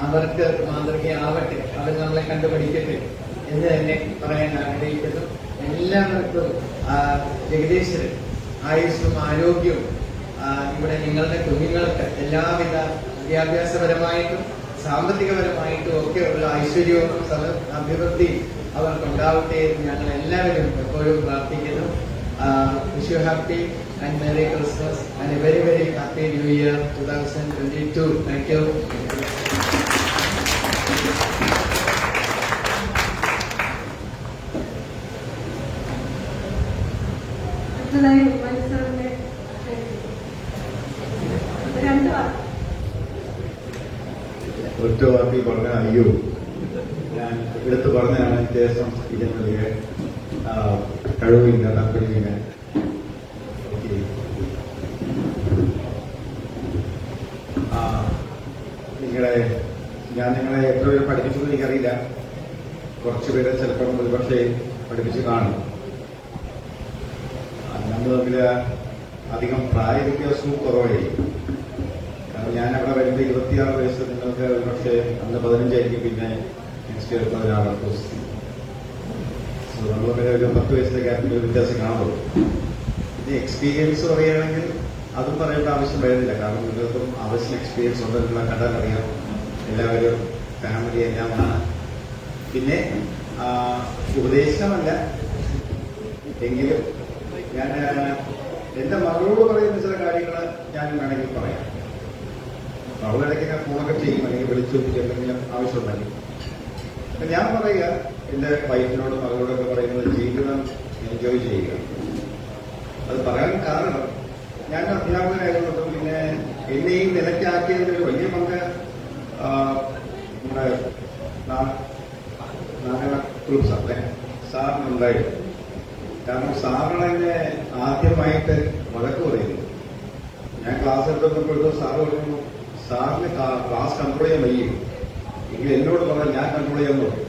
അവർക്ക് മാതൃകയാവട്ടെ, അവർ നമ്മളെ കണ്ടുപഠിക്കട്ടെ എന്ന് തന്നെ പറയാൻ ആഗ്രഹിക്കുന്നു. എല്ലാവർക്കും ജഗദീശ്വരൻ ആയുസ്സും ആരോഗ്യവും ഇവിടെ നിങ്ങളുടെ കുഞ്ഞുങ്ങൾക്ക് എല്ലാവിധ വിദ്യാഭ്യാസപരമായിട്ടും സാമ്പത്തികപരമായിട്ടും ഒക്കെ ഉള്ള ഐശ്വര്യവും അഭിവൃദ്ധിയും അവർക്കുണ്ടാവട്ടെ എന്ന് ഞങ്ങൾ എല്ലാവരും എപ്പോഴും പ്രാർത്ഥിക്കുന്നു. Wish you happy and merry Christmas and A very very happy new year 2022. Thank you. ഒറ്റ വാക്കി പറഞ്ഞ അയ്യോ, ഞാൻ എടുത്തു പറഞ്ഞതാണ് വ്യത്യാസം. ഇതിനുള്ള കഴിവില്ല, താല്പര്യമില്ല. ഞാൻ നിങ്ങളെ എത്ര പേര് പഠിപ്പിച്ചെന്ന് എനിക്കറിയില്ല. കുറച്ചുപേരെ ചിലപ്പോൾ ഒരുപക്ഷെ പഠിപ്പിച്ച് കാണും. നമ്മൾ തമ്മിൽ അധികം പ്രായ വ്യത്യാസവും കുറവായിരിക്കും. കാരണം ഞാൻ അവിടെ വരുമ്പോൾ 26 വയസ്സ്, നിങ്ങൾക്ക് ഒരുപക്ഷെ അന്ന് 15 ആയിരിക്കും, പിന്നെ നെക്സ്റ്റ് ഇയർ 16. നമ്മൾ തമ്മിൽ ഒരു 10 വയസ്സിലെ ഗ്യാപ്പിൽ ഒരു വ്യത്യാസം കാണുള്ളൂ. ഇനി എക്സ്പീരിയൻസ് പറയുകയാണെങ്കിൽ അതും പറയേണ്ട ആവശ്യം വരുന്നില്ല. കാരണം നിങ്ങൾക്കും ആവശ്യം എക്സ്പീരിയൻസ് ഉണ്ടെന്നുള്ള കണ്ടാൽ അറിയാം. എല്ലാവരും ഫാമിലി എല്ലാമാണ്. പിന്നെ ഉപദേശമല്ല എങ്കിലും ഞാൻ എന്റെ മകളോട് പറയുന്ന ചില കാര്യങ്ങൾ ഞാൻ വേണമെങ്കിൽ പറയാം. അവളിടയ്ക്ക് ഞാൻ ഫോണൊക്കെ ചെയ്യും, അല്ലെങ്കിൽ വിളിച്ചു എന്തെങ്കിലും ആവശ്യമുണ്ടെങ്കിൽ. അപ്പൊ ഞാൻ പറയുക, എന്റെ വൈഫിനോടും മകളോടൊക്കെ പറയുന്നത് ജീവിതം എൻജോയ് ചെയ്യുക. അത് പറയാൻ കാരണം ഞാൻ അധ്യാപകനായതുകൊണ്ട് പിന്നെ എന്നെയും നിലയ്ക്കാക്കിയതിന് വലിയ പങ്ക് നമ്മുടെ നാരായണ കുറുപ്പ് സാറേ സാറിനുണ്ടായിരുന്നു. കാരണം സാറിനെ ആദ്യമായിട്ട് വഴക്ക് പറയുന്നു. ഞാൻ ക്ലാസ് എടുത്തപ്പോഴത്തെ സാറ് പറയുന്നു, സാറിന് ക്ലാസ് കൺട്രോൾ ചെയ്യാൻ വയ്യും, എങ്കിൽ എന്നോട് പറഞ്ഞാൽ ഞാൻ കൺട്രോൾ ചെയ്യാൻ നോക്കും.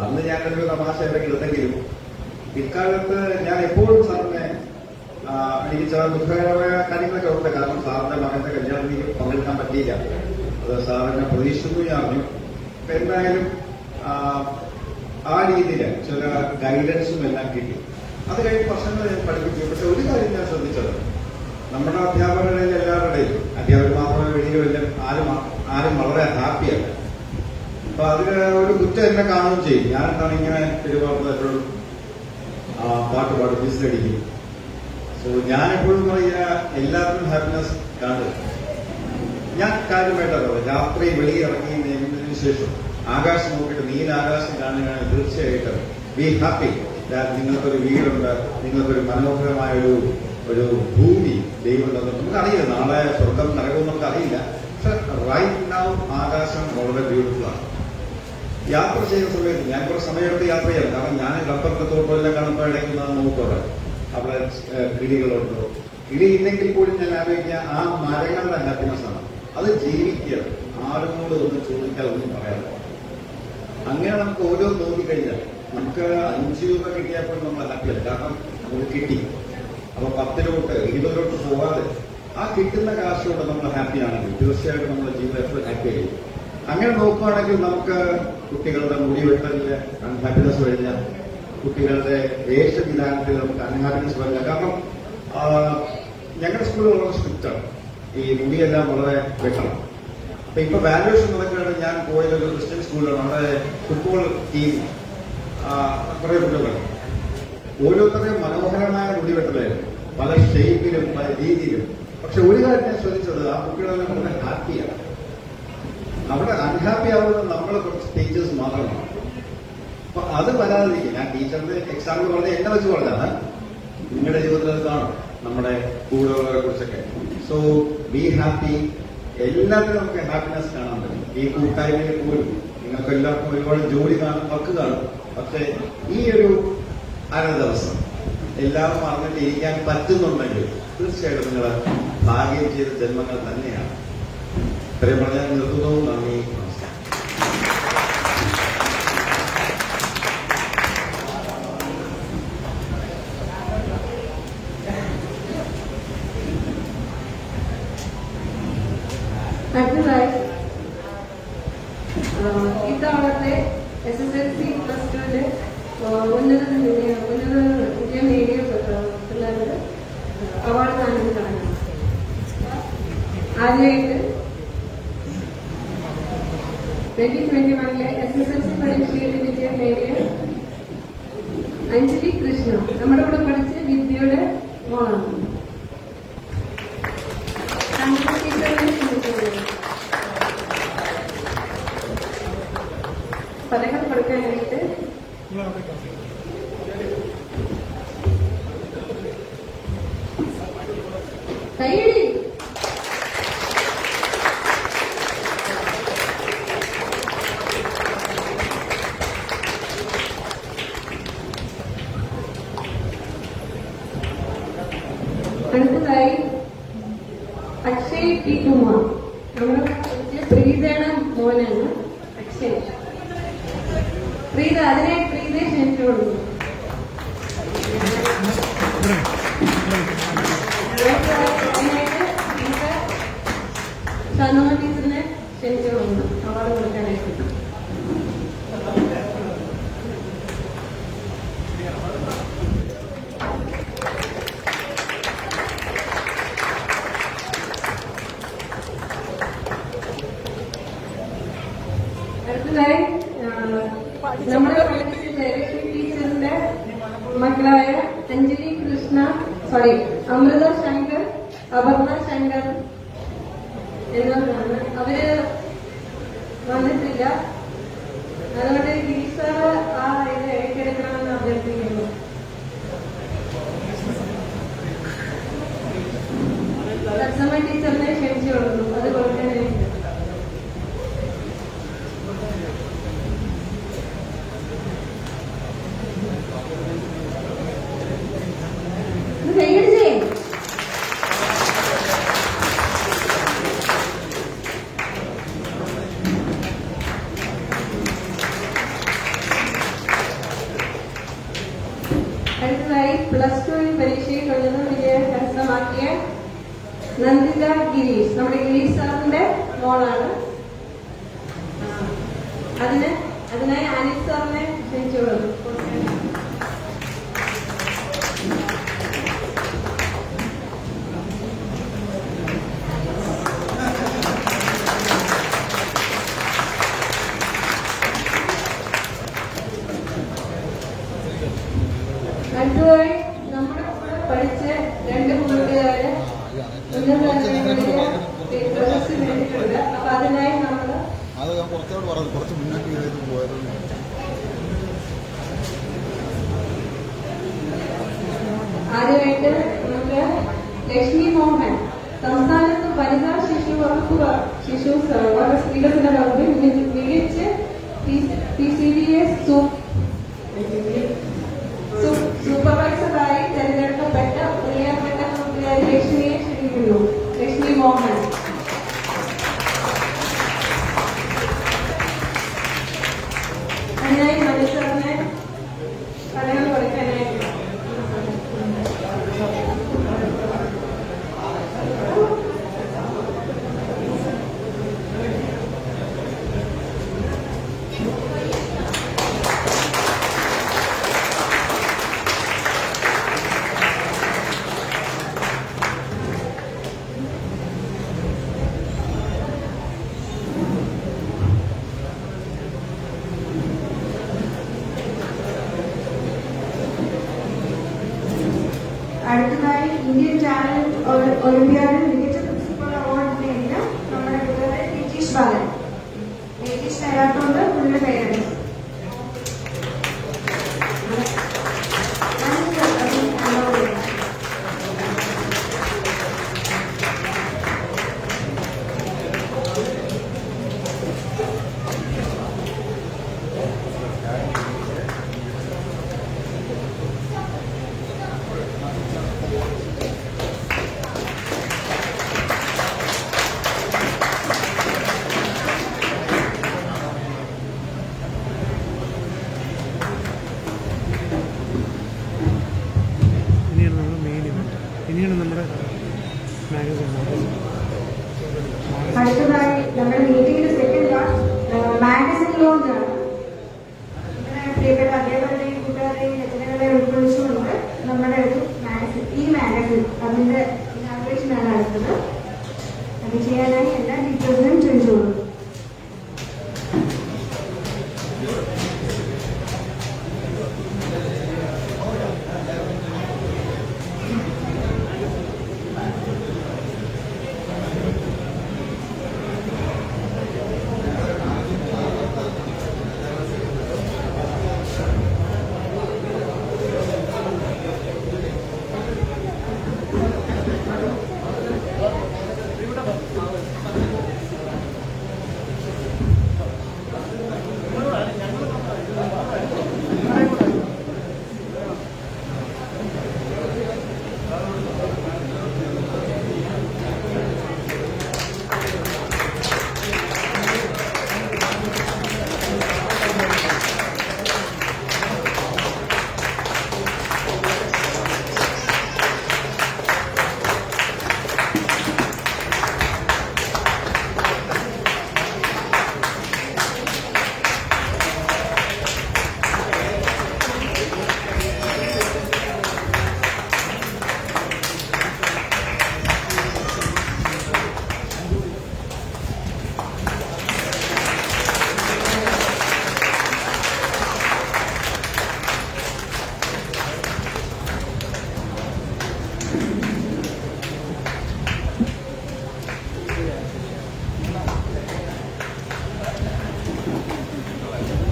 അന്ന് ഞാൻ ഒരു തമാശ ഇടയ്ക്ക് എടുത്തെങ്കിലും ഇക്കാലത്ത് ഞാൻ എപ്പോഴും സാറിനെ എനിക്ക് ചില ദുഃഖകരമായ കാര്യങ്ങളൊക്കെ ഉണ്ട്. കാരണം സാറിന്റെ മകന്റെ കല്യാണത്തിന് പങ്കെടുക്കാൻ പറ്റിയില്ല. അത് സാറിനെ പ്രതീക്ഷിച്ചു ഞാൻ അറിഞ്ഞു. അപ്പൊ എന്തായാലും ആ രീതിയിൽ ചില ഗൈഡൻസും എല്ലാം കിട്ടി. അത് കഴിഞ്ഞ് വർഷങ്ങൾ ഞാൻ പഠിപ്പിച്ചു. പക്ഷെ ഒരു കാര്യം ഞാൻ ശ്രദ്ധിച്ചത്, നമ്മുടെ അധ്യാപകരുടെ എല്ലാവരുടെയും അധ്യാപകർ മാത്രമേ വെളിയിലും ആരും വളരെ ഹാപ്പിയല്ല. അപ്പൊ അതിന് ഒരു കുറ്റം എന്നെ കാണുകയും ചെയ്യും. ഞാൻ എന്താണ് ഇങ്ങനെ പെരുമാറുന്നത്, എപ്പോഴും പാട്ട് പാടും, വിസിലടിക്കും. സോ ഞാൻ എപ്പോഴും പറയുക, എല്ലാത്തിനും ഹാപ്പിനെസ് കാണുക. ഞാൻ കാര്യമായിട്ടാണ് പറയുന്നത്. രാത്രി വെളിയിറങ്ങി നീങ്ങുന്നതിന് ശേഷം ആകാശം നോക്കിയിട്ട് നീലാകാശം കാണുകയാണെങ്കിൽ തീർച്ചയായിട്ടും ബി ഹാപ്പി. നിങ്ങൾക്കൊരു വീടുണ്ട്, നിങ്ങൾക്കൊരു മനോഹരമായ ഒരു ഭൂമി ദൈവമുണ്ടെന്ന് നമുക്കറിയില്ല. നാളെ സ്വർഗം നരകവും നമുക്കറിയില്ല. പക്ഷെ റൈറ്റ് നൗ ആകാശം വളരെ ബ്യൂട്ടിഫുൾ ആണ്. യാത്ര ചെയ്യുന്ന സമയത്ത് ഞാൻ കുറച്ച് സമയമെടുത്ത് യാത്ര ചെയ്യാം. കാരണം ഞാൻ റബ്ബറിന്റെ തോട്ടമെല്ലാം കാണുമ്പോഴേക്കും നോക്കുക അവിടെ കിളികളുണ്ടോ. കിളി ഇല്ലെങ്കിൽ കൂടി ഞാൻ ആലോചിക്കുക, ആ മരങ്ങളുടെ ഹാപ്പിനെസ് ആണ്. അത് ജീവിക്കുക, ആരോട് ഒന്നും ചോദിക്കാൻ ഒന്നും പറയാതെ. അങ്ങനെ നമുക്ക് ഓരോ നോക്കിക്കഴിഞ്ഞാൽ നമുക്ക് 5 രൂപ കിട്ടിയപ്പോൾ നമ്മൾ ഹാപ്പിയല്ല. കാരണം നമുക്ക് കിട്ടി. അപ്പൊ 10 രൂപ 20 രൂപ പോകാതെ ആ കിട്ടുന്ന കാശുകൊണ്ട് നമ്മൾ ഹാപ്പിയാണെങ്കിൽ തീർച്ചയായിട്ടും നമ്മുടെ ജീവിതം എപ്പോഴും ഹാപ്പി ആയിരിക്കും. അങ്ങനെ നോക്കുകയാണെങ്കിൽ നമുക്ക് കുട്ടികളുടെ മുടി വെട്ടലില് അൺഹാപ്പിനെസ് വരില്ല, കുട്ടികളുടെ വേഷവിധാനത്തിൽ നമുക്ക് അൺഹാപ്പിനെസ് വരില്ല. കാരണം ഞങ്ങളുടെ സ്കൂളിൽ വളരെ സ്ട്രിക്റ്റാണ്. ഈ മുടിയെല്ലാം വളരെ വെട്ടണം. അപ്പൊ ഇപ്പൊ വാല്യുവേഷൻ നടക്കുകയാണ്. ഞാൻ പോയതൊരു ക്രിസ്ത്യൻ സ്കൂളിലാണ്. അവിടെ ഫുട്ബോൾ ടീം കുറെ കുട്ടികളാണ്. ഓരോരുത്തരെയും മനോഹരമായ മുടി വെട്ടലായിരുന്നു, പല ഷേപ്പിലും പല രീതിയിലും. പക്ഷെ ഒരു കാര്യം ഞാൻ ശ്രദ്ധിച്ചത്, ആ കുട്ടികളെല്ലാം വളരെ ഹാപ്പിയാണ്. അവിടെ അൺഹാപ്പി ആവുന്നത് നമ്മൾ കുറച്ച് ടീച്ചേഴ്സ് മാത്രമാണ്. അപ്പൊ അത് വരാതിരിക്കും. ഞാൻ ടീച്ചറിന്റെ എക്സാമ്പിൾ പറഞ്ഞ എന്നെ വെച്ച് പറഞ്ഞാണ്. നിങ്ങളുടെ ജീവിതത്തിൽ അത് കാണും, നമ്മുടെ കൂടെയുള്ളവരെ കുറിച്ചൊക്കെ. So be happy. എല്ലാത്തിനും നമുക്ക് ഹാപ്പിനെസ് കാണാൻ പറ്റും. ഈ കൂട്ടായ്മയിൽ പോലും നിങ്ങൾക്ക് എല്ലാവർക്കും ഒരുപാട് ജോലി കാണും, വർക്ക് കാണും. പക്ഷെ ഈ ഒരു അര ദിവസം എല്ലാവരും അറിഞ്ഞിട്ട് ഇരിക്കാൻ പറ്റുന്നുണ്ടെങ്കിൽ തീർച്ചയായിട്ടും നിങ്ങൾ ഭാഗ്യം ചെയ്ത ജന്മങ്ങൾ തന്നെയാണ്. ഇത്രയും പറഞ്ഞാൽ നിർത്തുന്നു. നന്ദി, നമസ്കാരം. അടുത്തതായി ഇത്തവണത്തെ SSLC പ്ലസ് ടുവിന്റെ ഉന്നത വിജയം നേടിയ പിള്ളേർക്ക് അവാർഡ് ദാനം കാണും. ആദ്യമായിട്ട് 2021 SSLC പരീക്ഷയിൽ വിജയം നേടിയ അഞ്ജലി കൃഷ്ണ നമ്മുടെ കൂടെ പഠിച്ച വിദ്യയുടെ മോളാണ്. പതക്കം കൊടുക്കാനായിട്ട് കൈയടി. അടുത്തതായി അക്ഷയ് ടി കുമാർ നമ്മുടെ പ്രീതയുടെ മോനാണ് അക്ഷയ്. പ്രീത അതിനായി പ്രീതയെ ക്ഷണിച്ചു കൊടുക്കുന്നു. സനോമ ടീച്ചറിനെ ക്ഷണിച്ചു കൊടുക്കുന്നു അവാർഡ് കൊടുക്കാനായിട്ട്. അടുത്തതായി നമ്മുടെ ടീച്ചറിന്റെ മക്കളായ അഞ്ജലി കൃഷ്ണ അമൃത ശങ്കർ, അപർണ ശങ്കർ എന്നവരാണ്. അവര് വന്നിട്ടില്ല. അതുകൊണ്ട് ഗിരീഷ് സാർ ആ ഇത് ഏറ്റെടുക്കണമെന്ന് അഭ്യർത്ഥിക്കുന്നു. തത്സമ ടീച്ചറിനെ ക്ഷണിച്ചു കൊടുക്കുന്നു അത് കൊടുക്കാനായിട്ട്. അടുത്തതായി പ്ലസ് ടു പരീക്ഷയിൽ ഉന്നത വിജയം കരസ്ഥമാക്കിയ നന്ദിത ഗിരീഷ് നമ്മുടെ ഗിരീഷ് സാറിന്റെ മോളാണ്. അതിനായി അനിൽ സാറിനെ ക്ഷണിച്ചോളൂ. അടുത്തതായി നമ്മുടെ കൂടെ പഠിച്ച രണ്ട് കൂട്ടുകാര് പ്രശസ്തി നേടിയിട്ടുണ്ട്. അപ്പൊ അതിനായി നമ്മൾ ആദ്യമായിട്ട് നമുക്ക് ലക്ഷ്മി മോഹൻ സംസ്ഥാനത്ത് വനിതാ ശിശു വകുപ്പ് ശിശു വികസന വകുപ്പിൽ മികച്ച PCDS സൂപ്പർവൈസറായി തെരഞ്ഞെടുക്കപ്പെട്ട പ്രിയപ്പെട്ട കൂട്ടുകാരി ലക്ഷ്മിയെ ക്ഷണിക്കുന്നു. ലക്ഷ്മി മോഹൻ. അതിനായി മത്സരത്തിന് കടകൾ കൊടുക്കാനായിട്ട് അടുത്തതായി ഇന്ത്യൻ ടാലന്റ് ഒളിമ്പ്യാഡിൽ മികച്ച പ്രിൻസിപ്പൽ അവാർഡ് നേടിയ നമ്മുടെ കൂടെ നിതീഷ് ബാലൻ. നിതീഷ് നേടാത്തോണ്ട് പുള്ളിയുടെ പേരാണ്.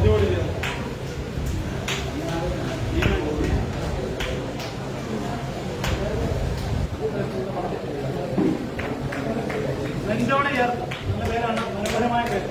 നെഞ്ചോട് ചേർത്ത് നല്ല പേരാണ്, മനോഹരമായ പേര്.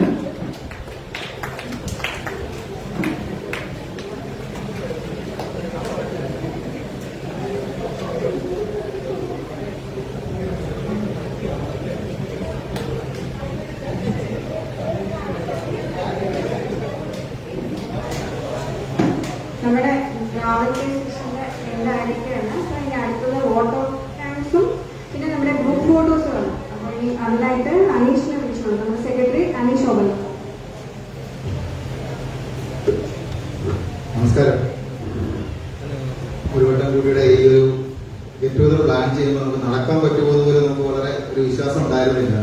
നമ്മുടെ രാവിലത്തെ സെഷന്റെ എല്ലാ ആയിരിക്കുകയാണ്. അപ്പോൾ ഇതിൻ്റെ അടുത്തത് ഫോട്ടോ ക്യാൻസും പിന്നെ നമ്മുടെ ഗ്രൂപ്പ് ഫോട്ടോസുമാണ്. അപ്പോൾ ഈ അതിനായിട്ട് അനീഷിനെ വിളിച്ചോളൂ. നമ്മുടെ സെക്രട്ടറി അനീഷ് ഓബൽ. നമസ്കാരം. ഒരു വട്ടം കൂടിയുടെ ഈ ഒരു ഗെറ്റ് ടുഗദർ പ്ലാൻ ചെയ്യുമ്പോൾ നമുക്ക് നടക്കാൻ പറ്റുമോ പോലും നമുക്ക് വളരെ ഒരു വിശ്വാസം ഉണ്ടായിരുന്നില്ല.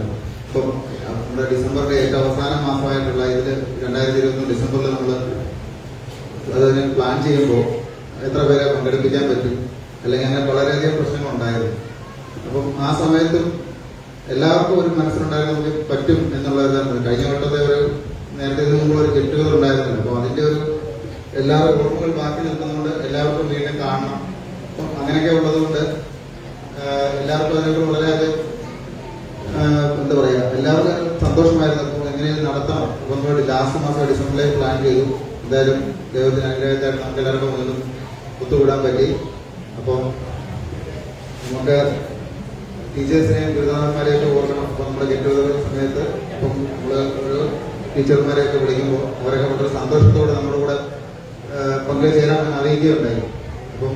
ഇപ്പം നമ്മുടെ ഡിസംബറിന്റെ ഏറ്റവും അവസാന മാസമായിട്ടുള്ള ഇതിൽ 2021 ഡിസംബറിൽ നമ്മൾ അതിന് പ്ലാൻ ചെയ്യുമ്പോൾ എത്ര പേരെ പങ്കെടുപ്പിക്കാൻ പറ്റും, അല്ലെങ്കിൽ അങ്ങനെ വളരെയധികം പ്രശ്നങ്ങളുണ്ടായിരുന്നു. അപ്പം ആ സമയത്തും എല്ലാവർക്കും ഒരു മനസ്സിലുണ്ടായിരുന്നു നമുക്ക് പറ്റും എന്നുള്ളതാണ്. കഴിഞ്ഞ വട്ടത്തെ ഒരു നേരത്തെ മുമ്പ് ഒരു ഗെറ്റ് ടുഗദർ ഉണ്ടായിരുന്നില്ല. അപ്പോൾ അതിന്റെ ഒരു എല്ലാവരും ഓർമ്മകൾ ബാക്കി നിൽക്കുന്നതുകൊണ്ട് എല്ലാവർക്കും വീണ്ടും കാണണം. അപ്പം അങ്ങനെയൊക്കെ ഉള്ളതുകൊണ്ട് എല്ലാവർക്കും അതിനൊക്കെ വളരെയധികം എന്താ പറയുക, എല്ലാവർക്കും സന്തോഷമായിരുന്നു. അപ്പോൾ എങ്ങനെയും നടത്തണം. അപ്പം ലാസ്റ്റ് മാസം ഡിസംബറിലേക്ക് പ്ലാൻ ചെയ്തു. എന്തായാലും ദൈവത്തിന് അനുഗ്രഹത്തായിട്ട് നമുക്ക് എല്ലാവർക്കും മുന്നിലും ഒത്തുകൂടാൻ പറ്റി. അപ്പം നമുക്ക് ടീച്ചേഴ്സിനെയും ഗുരുനാഥന്മാരെയൊക്കെ ഓർക്കണം. അപ്പം നമ്മുടെ ഗെറ്റ് ടുഗദർ സമയത്ത് ഇപ്പം നമ്മൾ ഒരു ടീച്ചർമാരെയൊക്കെ വിളിക്കുമ്പോൾ അവരൊക്കെ വളരെ സന്തോഷത്തോടെ നമ്മുടെ കൂടെ പങ്കുചേരാമെന്ന് അറിയിക്കുകയുണ്ടായി. അപ്പം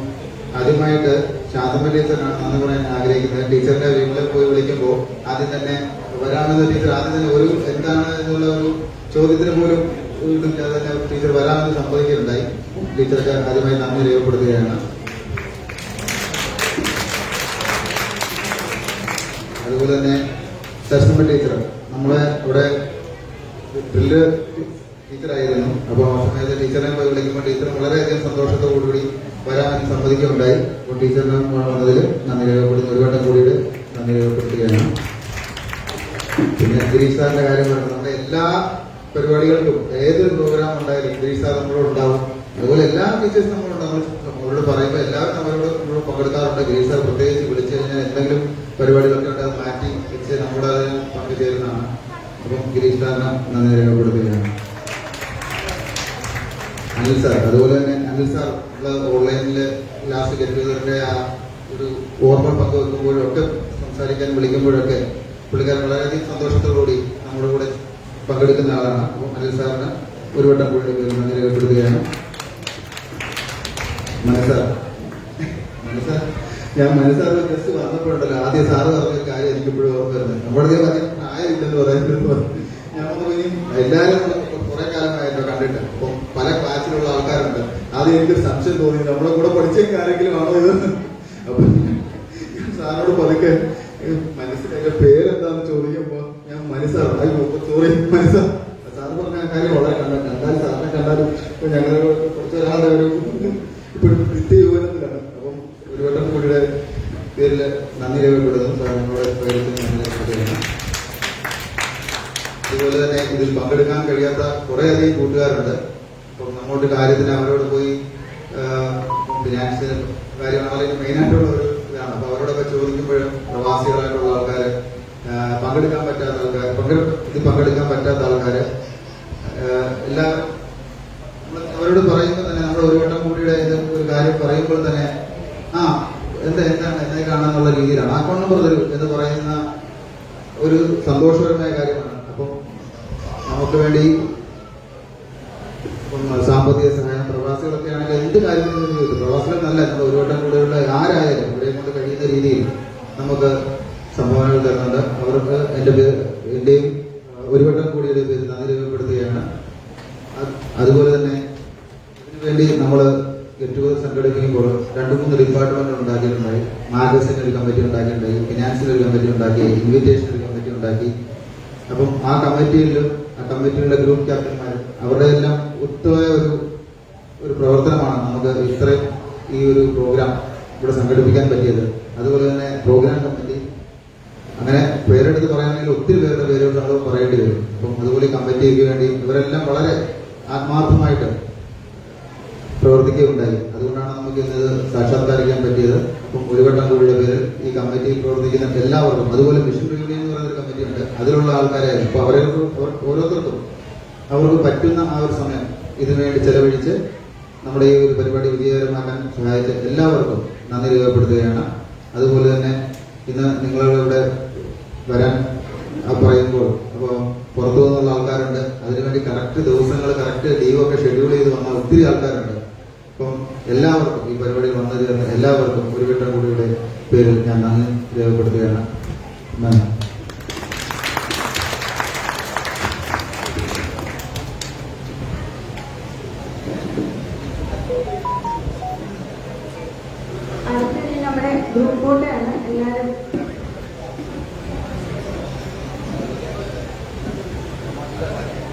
ആദ്യമായിട്ട് ശാന്തമ്മ ടീച്ചറിനാണ് നന്ദി പറയാൻ ആഗ്രഹിക്കുന്നത്. ടീച്ചറിന്റെ വീട്ടിൽ പോയി വിളിക്കുമ്പോൾ ആദ്യം തന്നെ വരാമെന്ന് ടീച്ചർ ആദ്യം തന്നെ ഒരു എന്താണ് എന്നുള്ള ഒരു ചോദ്യത്തിന് പോലും തന്നെ ടീച്ചർ വരാമെന്ന് സമ്മതിക്കുകയുണ്ടായി. ടീച്ചർക്ക് ആദ്യമായി നന്ദി രേഖപ്പെടുത്തുകയാണ്. അതുപോലെ തന്നെ ശാന്തമ്മ ടീച്ചർ നമ്മളെ ഇവിടെ ഡ്രില്ല് ടീച്ചറായിരുന്നു. അപ്പോൾ ആ സമയത്ത് ടീച്ചറിനെ പോയി വിളിക്കുമ്പോൾ ടീച്ചർ വളരെയധികം സന്തോഷത്തോടുകൂടി വരാമെന്ന് സമ്മതിക്കുകയുണ്ടായി. അപ്പോൾ ടീച്ചറിന് വന്നതിൽ നന്ദി രേഖപ്പെടുത്തുന്നു. ഒരു വട്ടം കൂടിയിട്ട് നന്ദി രേഖപ്പെടുത്തുകയാണ്. പിന്നെ ഗിരീഷ് സാറിന്റെ കാര്യം പറയുന്നത് നമ്മുടെ എല്ലാ പരിപാടികൾക്കും ഏതൊരു പ്രോഗ്രാം ഉണ്ടായാലും ഗിരീഷ് സാർ നമ്മളോട് ഉണ്ടാവും. അതുപോലെ എല്ലാ ടീച്ചേഴ്സും നമ്മളുണ്ടാവും. നമ്മളോട് പറയുമ്പോൾ എല്ലാവരും നമ്മളോട് പങ്കെടുക്കാറുണ്ട്. ഗിരീഷ് സാർ പ്രത്യേകിച്ച് വിളിച്ചു കഴിഞ്ഞാൽ എന്തെങ്കിലും പരിപാടികളൊക്കെ ഉണ്ട് അത് മാറ്റി വെച്ച് നമ്മുടെ അതിന് പങ്കുചേരുന്നതാണ്. അപ്പം ഗിരീഷ് സാറിന് നന്ദി രേഖപ്പെടുത്തുകയാണ്. അനിൽ സാർ അതുപോലെ തന്നെ അനിൽ സാർ ഓൺലൈനിൽ ലാസ്റ്റ് ഗെറ്റ് ടുഗദറിന്റെ ആ ഒരു ഓർമ്മ പങ്കുവെക്കുമ്പോഴും ഒക്കെ സംസാരിക്കാൻ വിളിക്കുമ്പോഴൊക്കെ പുള്ളിക്കാരൻ വളരെയധികം സന്തോഷത്തോടുകൂടി നമ്മുടെ കൂടെ പങ്കെടുക്കുന്ന ആളാണ്. അപ്പം അനിൽ സാറിന് ഒരു വട്ടം കൂടി നന്ദി രേഖപ്പെടുത്തുകയാണ്. മനസ്സാർ ഞാൻ മനസ്സാറ് ജസ്റ്റ് വന്നപ്പോഴുണ്ടല്ലോ ആദ്യം സാറ് പറഞ്ഞ കാര്യം എനിക്കിപ്പോഴും ഓർമ്മ വരുന്നത്. നമ്മുടെ പറഞ്ഞ പ്രായമില്ലെന്ന് പറയുന്നത് ഞാൻ ഇനി എല്ലാവരും കുറെ കാലമായല്ലോ കണ്ടിട്ട്. അപ്പം പല ക്ലാസ്സിലുള്ള ആൾക്കാരുണ്ട്. ആദ്യം എനിക്കൊരു സംശയം തോന്നി നമ്മളെ കൂടെ പഠിച്ചേക്ക് ആരെങ്കിലും ആണോ ഇത്. അപ്പൊ സാറിനോട് പതുക്കെ മനസ്സിലായ പേരെന്താന്ന് ചോദിക്കുമ്പോ ഞാൻ മനസ്സാർ സോറി മനസ്സാർ സാറ് പറഞ്ഞ കാര്യം വളരെ കണ്ടിട്ട് എന്തായാലും സാറിനെ കണ്ടാലും ഇപ്പൊ ഞങ്ങൾ കുറച്ചൊരാളുടെ ഒരു ഇപ്പോഴും നിത്യജീവനത്തിലാണ്. അപ്പം ഒരു വട്ടം കൂടിയുടെ പേരിൽ നന്ദി രേഖപ്പെടുത്തുന്നു. സാറിനോട് പേരത്തിന് നന്ദി രേഖപ്പെടുത്തുകയാണ്. അതുപോലെ തന്നെ ഇതിൽ പങ്കെടുക്കാൻ കഴിയാത്ത കുറേയധികം കൂട്ടുകാരുണ്ട്. അപ്പം നമ്മളുടെ കാര്യത്തിന് അവരോട് പോയി ഫിനാൻഷ്യൽ കാര്യമാണെങ്കിൽ മെയിനായിട്ടുള്ള ഒരു ഇതാണ്. അപ്പൊ അവരോടൊക്കെ ചോദിക്കുമ്പോഴും പ്രവാസികളായിട്ടുള്ള ആൾക്കാര് പങ്കെടുക്കാൻ പറ്റാത്ത ആൾക്കാർ ഇതിൽ പങ്കെടുക്കാൻ പറ്റാത്ത ആൾക്കാര് എല്ലാം അവരോട് പറയുമ്പോൾ തന്നെ നമ്മൾ ഒരു വട്ടം കൂടിയുടെ ഒരു കാര്യം പറയുമ്പോൾ തന്നെ എന്താണ് എന്നെ കാണാന്നുള്ള രീതിയിലാണ് അക്കൗണ്ട് നമ്പർ തരൂ എന്ന് പറയുന്ന ഒരു സന്തോഷകരമായ കാര്യമാണ്. അപ്പം നമുക്ക് വേണ്ടി സാമ്പത്തിക സഹായം പ്രവാസികളൊക്കെ ആണെങ്കിൽ എന്ത് കാര്യത്തിനും ചോദിച്ചു പ്രവാസികൾ നല്ല നമ്മൾ ഒരു വട്ടം കൂടെയുള്ള ആരായാലും ഇവിടെ കൊണ്ട് കഴിയുന്ന രീതിയിൽ നമുക്ക് സംഭാവനകൾ തരുന്നുണ്ട്. അവർക്ക് എന്റെയും ഒരു വട്ടം കൂടിയുടെ പേര് നന്ദി രേഖപ്പെടുത്തുകയാണ്. അതുപോലെ തന്നെ ഇതിനുവേണ്ടി നമ്മൾ ഗെറ്റ് ടുഗദർ സംഘടിപ്പിക്കുമ്പോൾ 2-3 ഡിപ്പാർട്ട്മെന്റ് ഉണ്ടാക്കിയിട്ടുണ്ടായി. മാഗസിൻ ഒരു കമ്മിറ്റി ഉണ്ടാക്കിയിട്ടുണ്ടായി, ഫിനാൻസിൽ ഒരു കമ്മിറ്റി ഉണ്ടാക്കി, ഇൻവിറ്റേഷൻ ഒരു കമ്മിറ്റി ഉണ്ടാക്കി. അപ്പം ആ കമ്മിറ്റിയിലുള്ള ഗ്രൂപ്പ് ക്യാപ്റ്റന്മാരും അവരുടെ എല്ലാം ഉത്തമമായ ഒരു പ്രവർത്തനമാണ് നമുക്ക് ഇത്രയും ഈ ഒരു പ്രോഗ്രാം ഇവിടെ സംഘടിപ്പിക്കാൻ പറ്റിയത്. അതുപോലെ തന്നെ പ്രോഗ്രാം കമ്മിറ്റി അങ്ങനെ പേരെടുത്ത് പറയുകയാണെങ്കിൽ ഒത്തിരി പേരുടെ പേരുകൾ നമ്മൾ പറയേണ്ടി വരും. അപ്പം അതുപോലെ കമ്മിറ്റിക്ക് വേണ്ടി ഇവരെല്ലാം വളരെ ആത്മാർത്ഥമായിട്ട് പ്രവർത്തിക്കുകയുണ്ടായി. അതുകൊണ്ടാണ് നമുക്ക് ഇന്നത് സാക്ഷാത്കരിക്കാൻ പറ്റിയത്. അപ്പം ഒരു വട്ടം കൂടിയുടെ പേരിൽ ഈ കമ്മിറ്റിയിൽ പ്രവർത്തിക്കുന്ന എല്ലാവർക്കും, അതുപോലെ മിഷൻ റിയൂണിയൻ എന്ന് പറയുന്നൊരു കമ്മിറ്റി ഉണ്ട്, അതിലുള്ള ആൾക്കാരെ ഇപ്പോൾ ഓരോരുത്തർക്കും അവർക്ക് പറ്റുന്ന ആ ഒരു സമയം ഇതിനുവേണ്ടി ചെലവഴിച്ച് നമ്മുടെ ഈ ഒരു പരിപാടി വിജയകരമാക്കാൻ സഹായിച്ച എല്ലാവർക്കും നന്ദി രേഖപ്പെടുത്തുകയാണ്. അതുപോലെ തന്നെ ഇന്ന് നിങ്ങളിവിടെ വരാൻ പറയുമ്പോൾ അപ്പോൾ പുറത്തു നിന്നുള്ള ആൾക്കാരുണ്ട്, അതിനുവേണ്ടി കറക്റ്റ് ദിവസങ്ങൾ കറക്റ്റ് ലീവൊക്കെ ഷെഡ്യൂൾ ചെയ്ത് വന്ന ഒത്തിരി ആൾക്കാരുണ്ട്. അപ്പം എല്ലാവർക്കും ഈ പരിപാടിയിൽ വന്നു ചേർന്ന എല്ലാവർക്കും ഒരു വട്ടം കൂടിയുടെ പേരിൽ ഞാൻ നന്ദി രേഖപ്പെടുത്തുകയാണ്. നന്ദി. അടുത്തത് നമ്മുടെ ഗ്രൂപ്പ് ഫോട്ടോയാണ്. എല്ലാവരും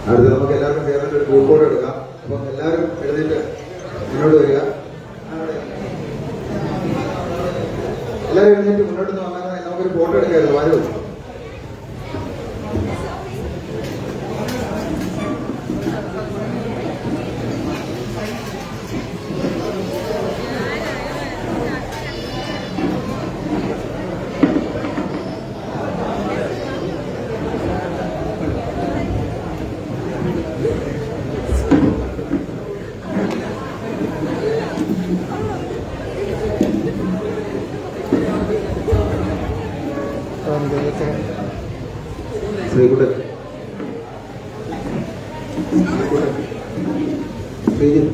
അടുത്ത് നമുക്ക് എല്ലാവർക്കും ചേർന്നിട്ട് ഒരു ഗ്രൂപ്പ് ഫോട്ടോ എടുക്കാം. അപ്പം എല്ലാവരും എഴുന്നേറ്റ് മുന്നോട്ട് വരിക. എല്ലാവരും എഴുന്നേറ്റ് മുന്നോട്ട് വന്നാൽ നമുക്കൊരു ഫോട്ടോ എടുക്കാമായിരുന്നു. ആരും ശ്രീകുട്ടൻ, ശ്രീജിത്ത്,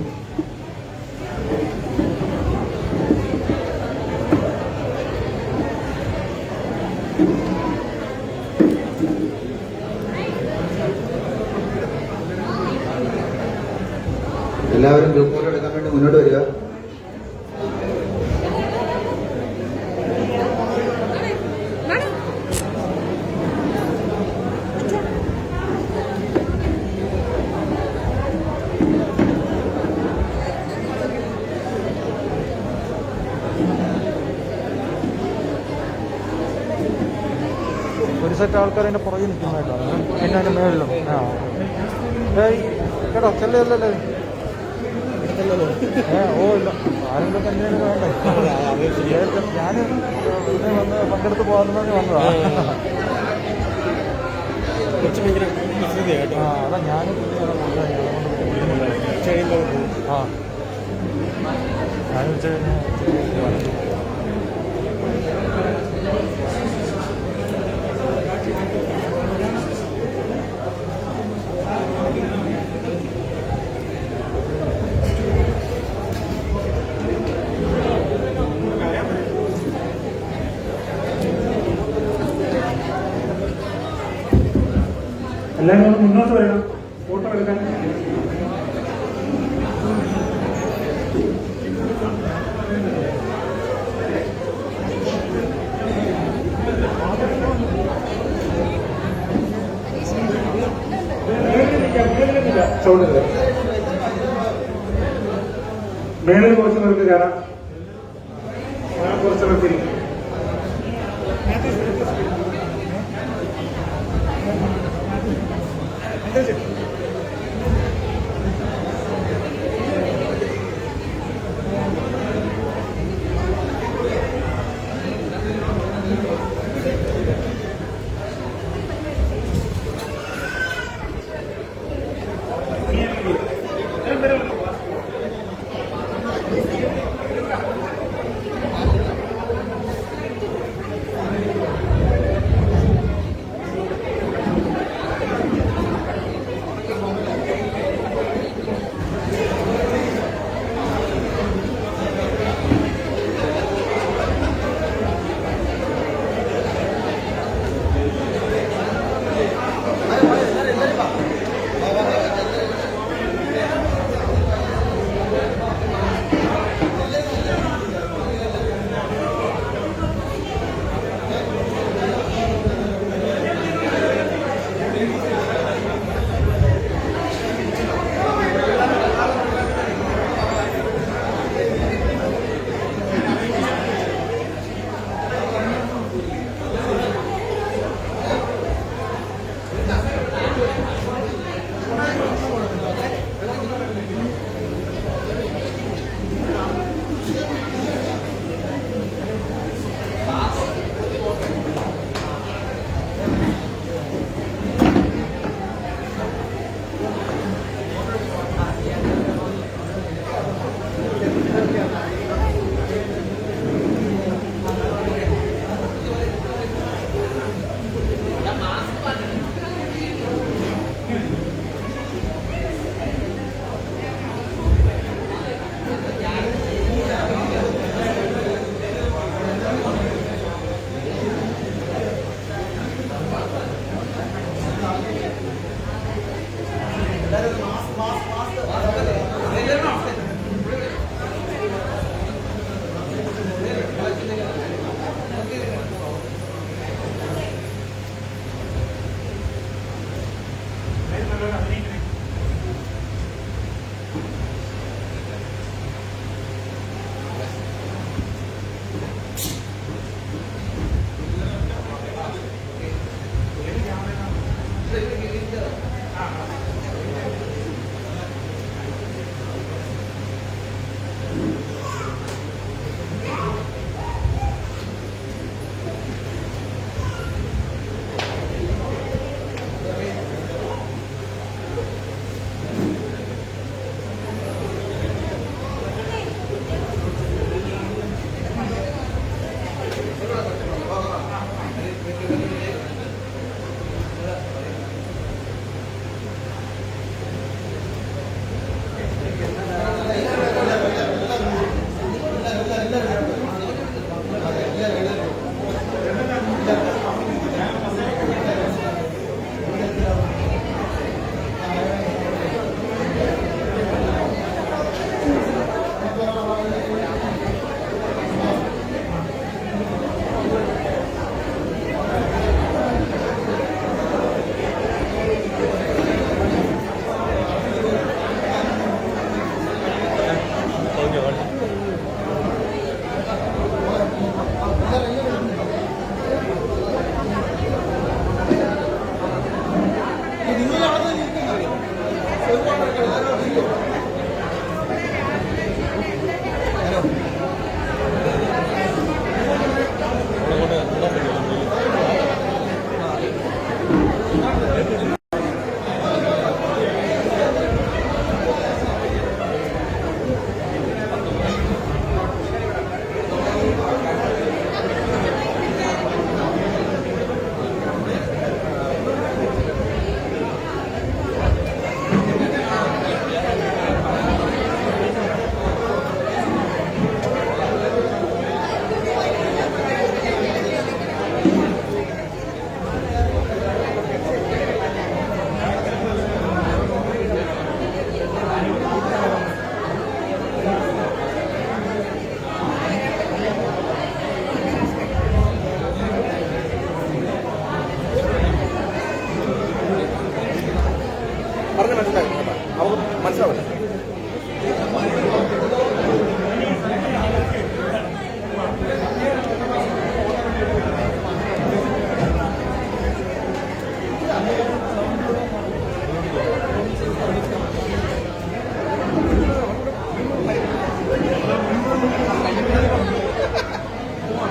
എല്ലാവരും ഗ്രൂപ്പ് ഫോട്ടോ എടുക്കാൻ വേണ്ടി മുന്നോട്ട് വരിക. ഒരു സെറ്റ് ആൾക്കാർ അതിൻ്റെ പുറകെ നിൽക്കുന്നതായിട്ടാണ്. പിന്നെ അതിൻ്റെ മേളിലും കേട്ടോ ചെല്ലല്ലേ ഓ ഇല്ല ആരെങ്കിലും തന്നെയാണ് വേണ്ടേ. ഞാൻ ഇവിടെ വന്ന് പങ്കെടുത്ത് പോകാമെന്ന് പറഞ്ഞ് വന്നതാ. അതാ ഞാനും ഞാൻ ഉച്ച കഴിഞ്ഞ് എല്ലാവരും മുന്നോട്ട് വരണം ഫോട്ടോ എടുക്കാൻ. മേളിൽ കുറച്ച് പേർക്ക് കയറാം, കുറച്ച് പേർക്ക്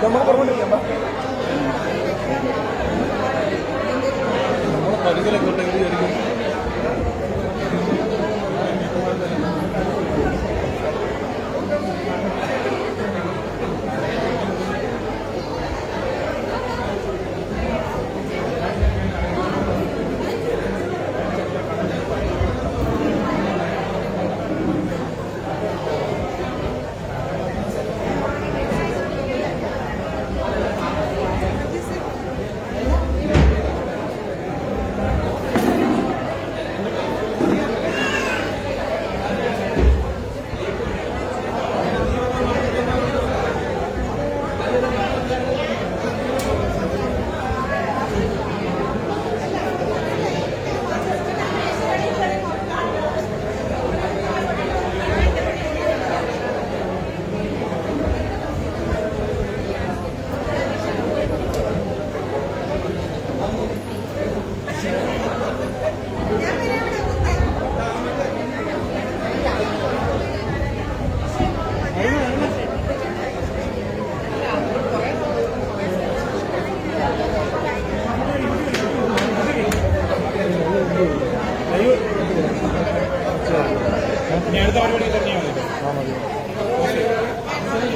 നമ്മൾ പറഞ്ഞോണ്ടിരിക്കാം നമ്മളെ പരിചയമൊക്കെ ഉണ്ടെങ്കിൽ ആയിരിക്കും. ഇനി അടുത്ത പരിപാടി തന്നെയാണ്.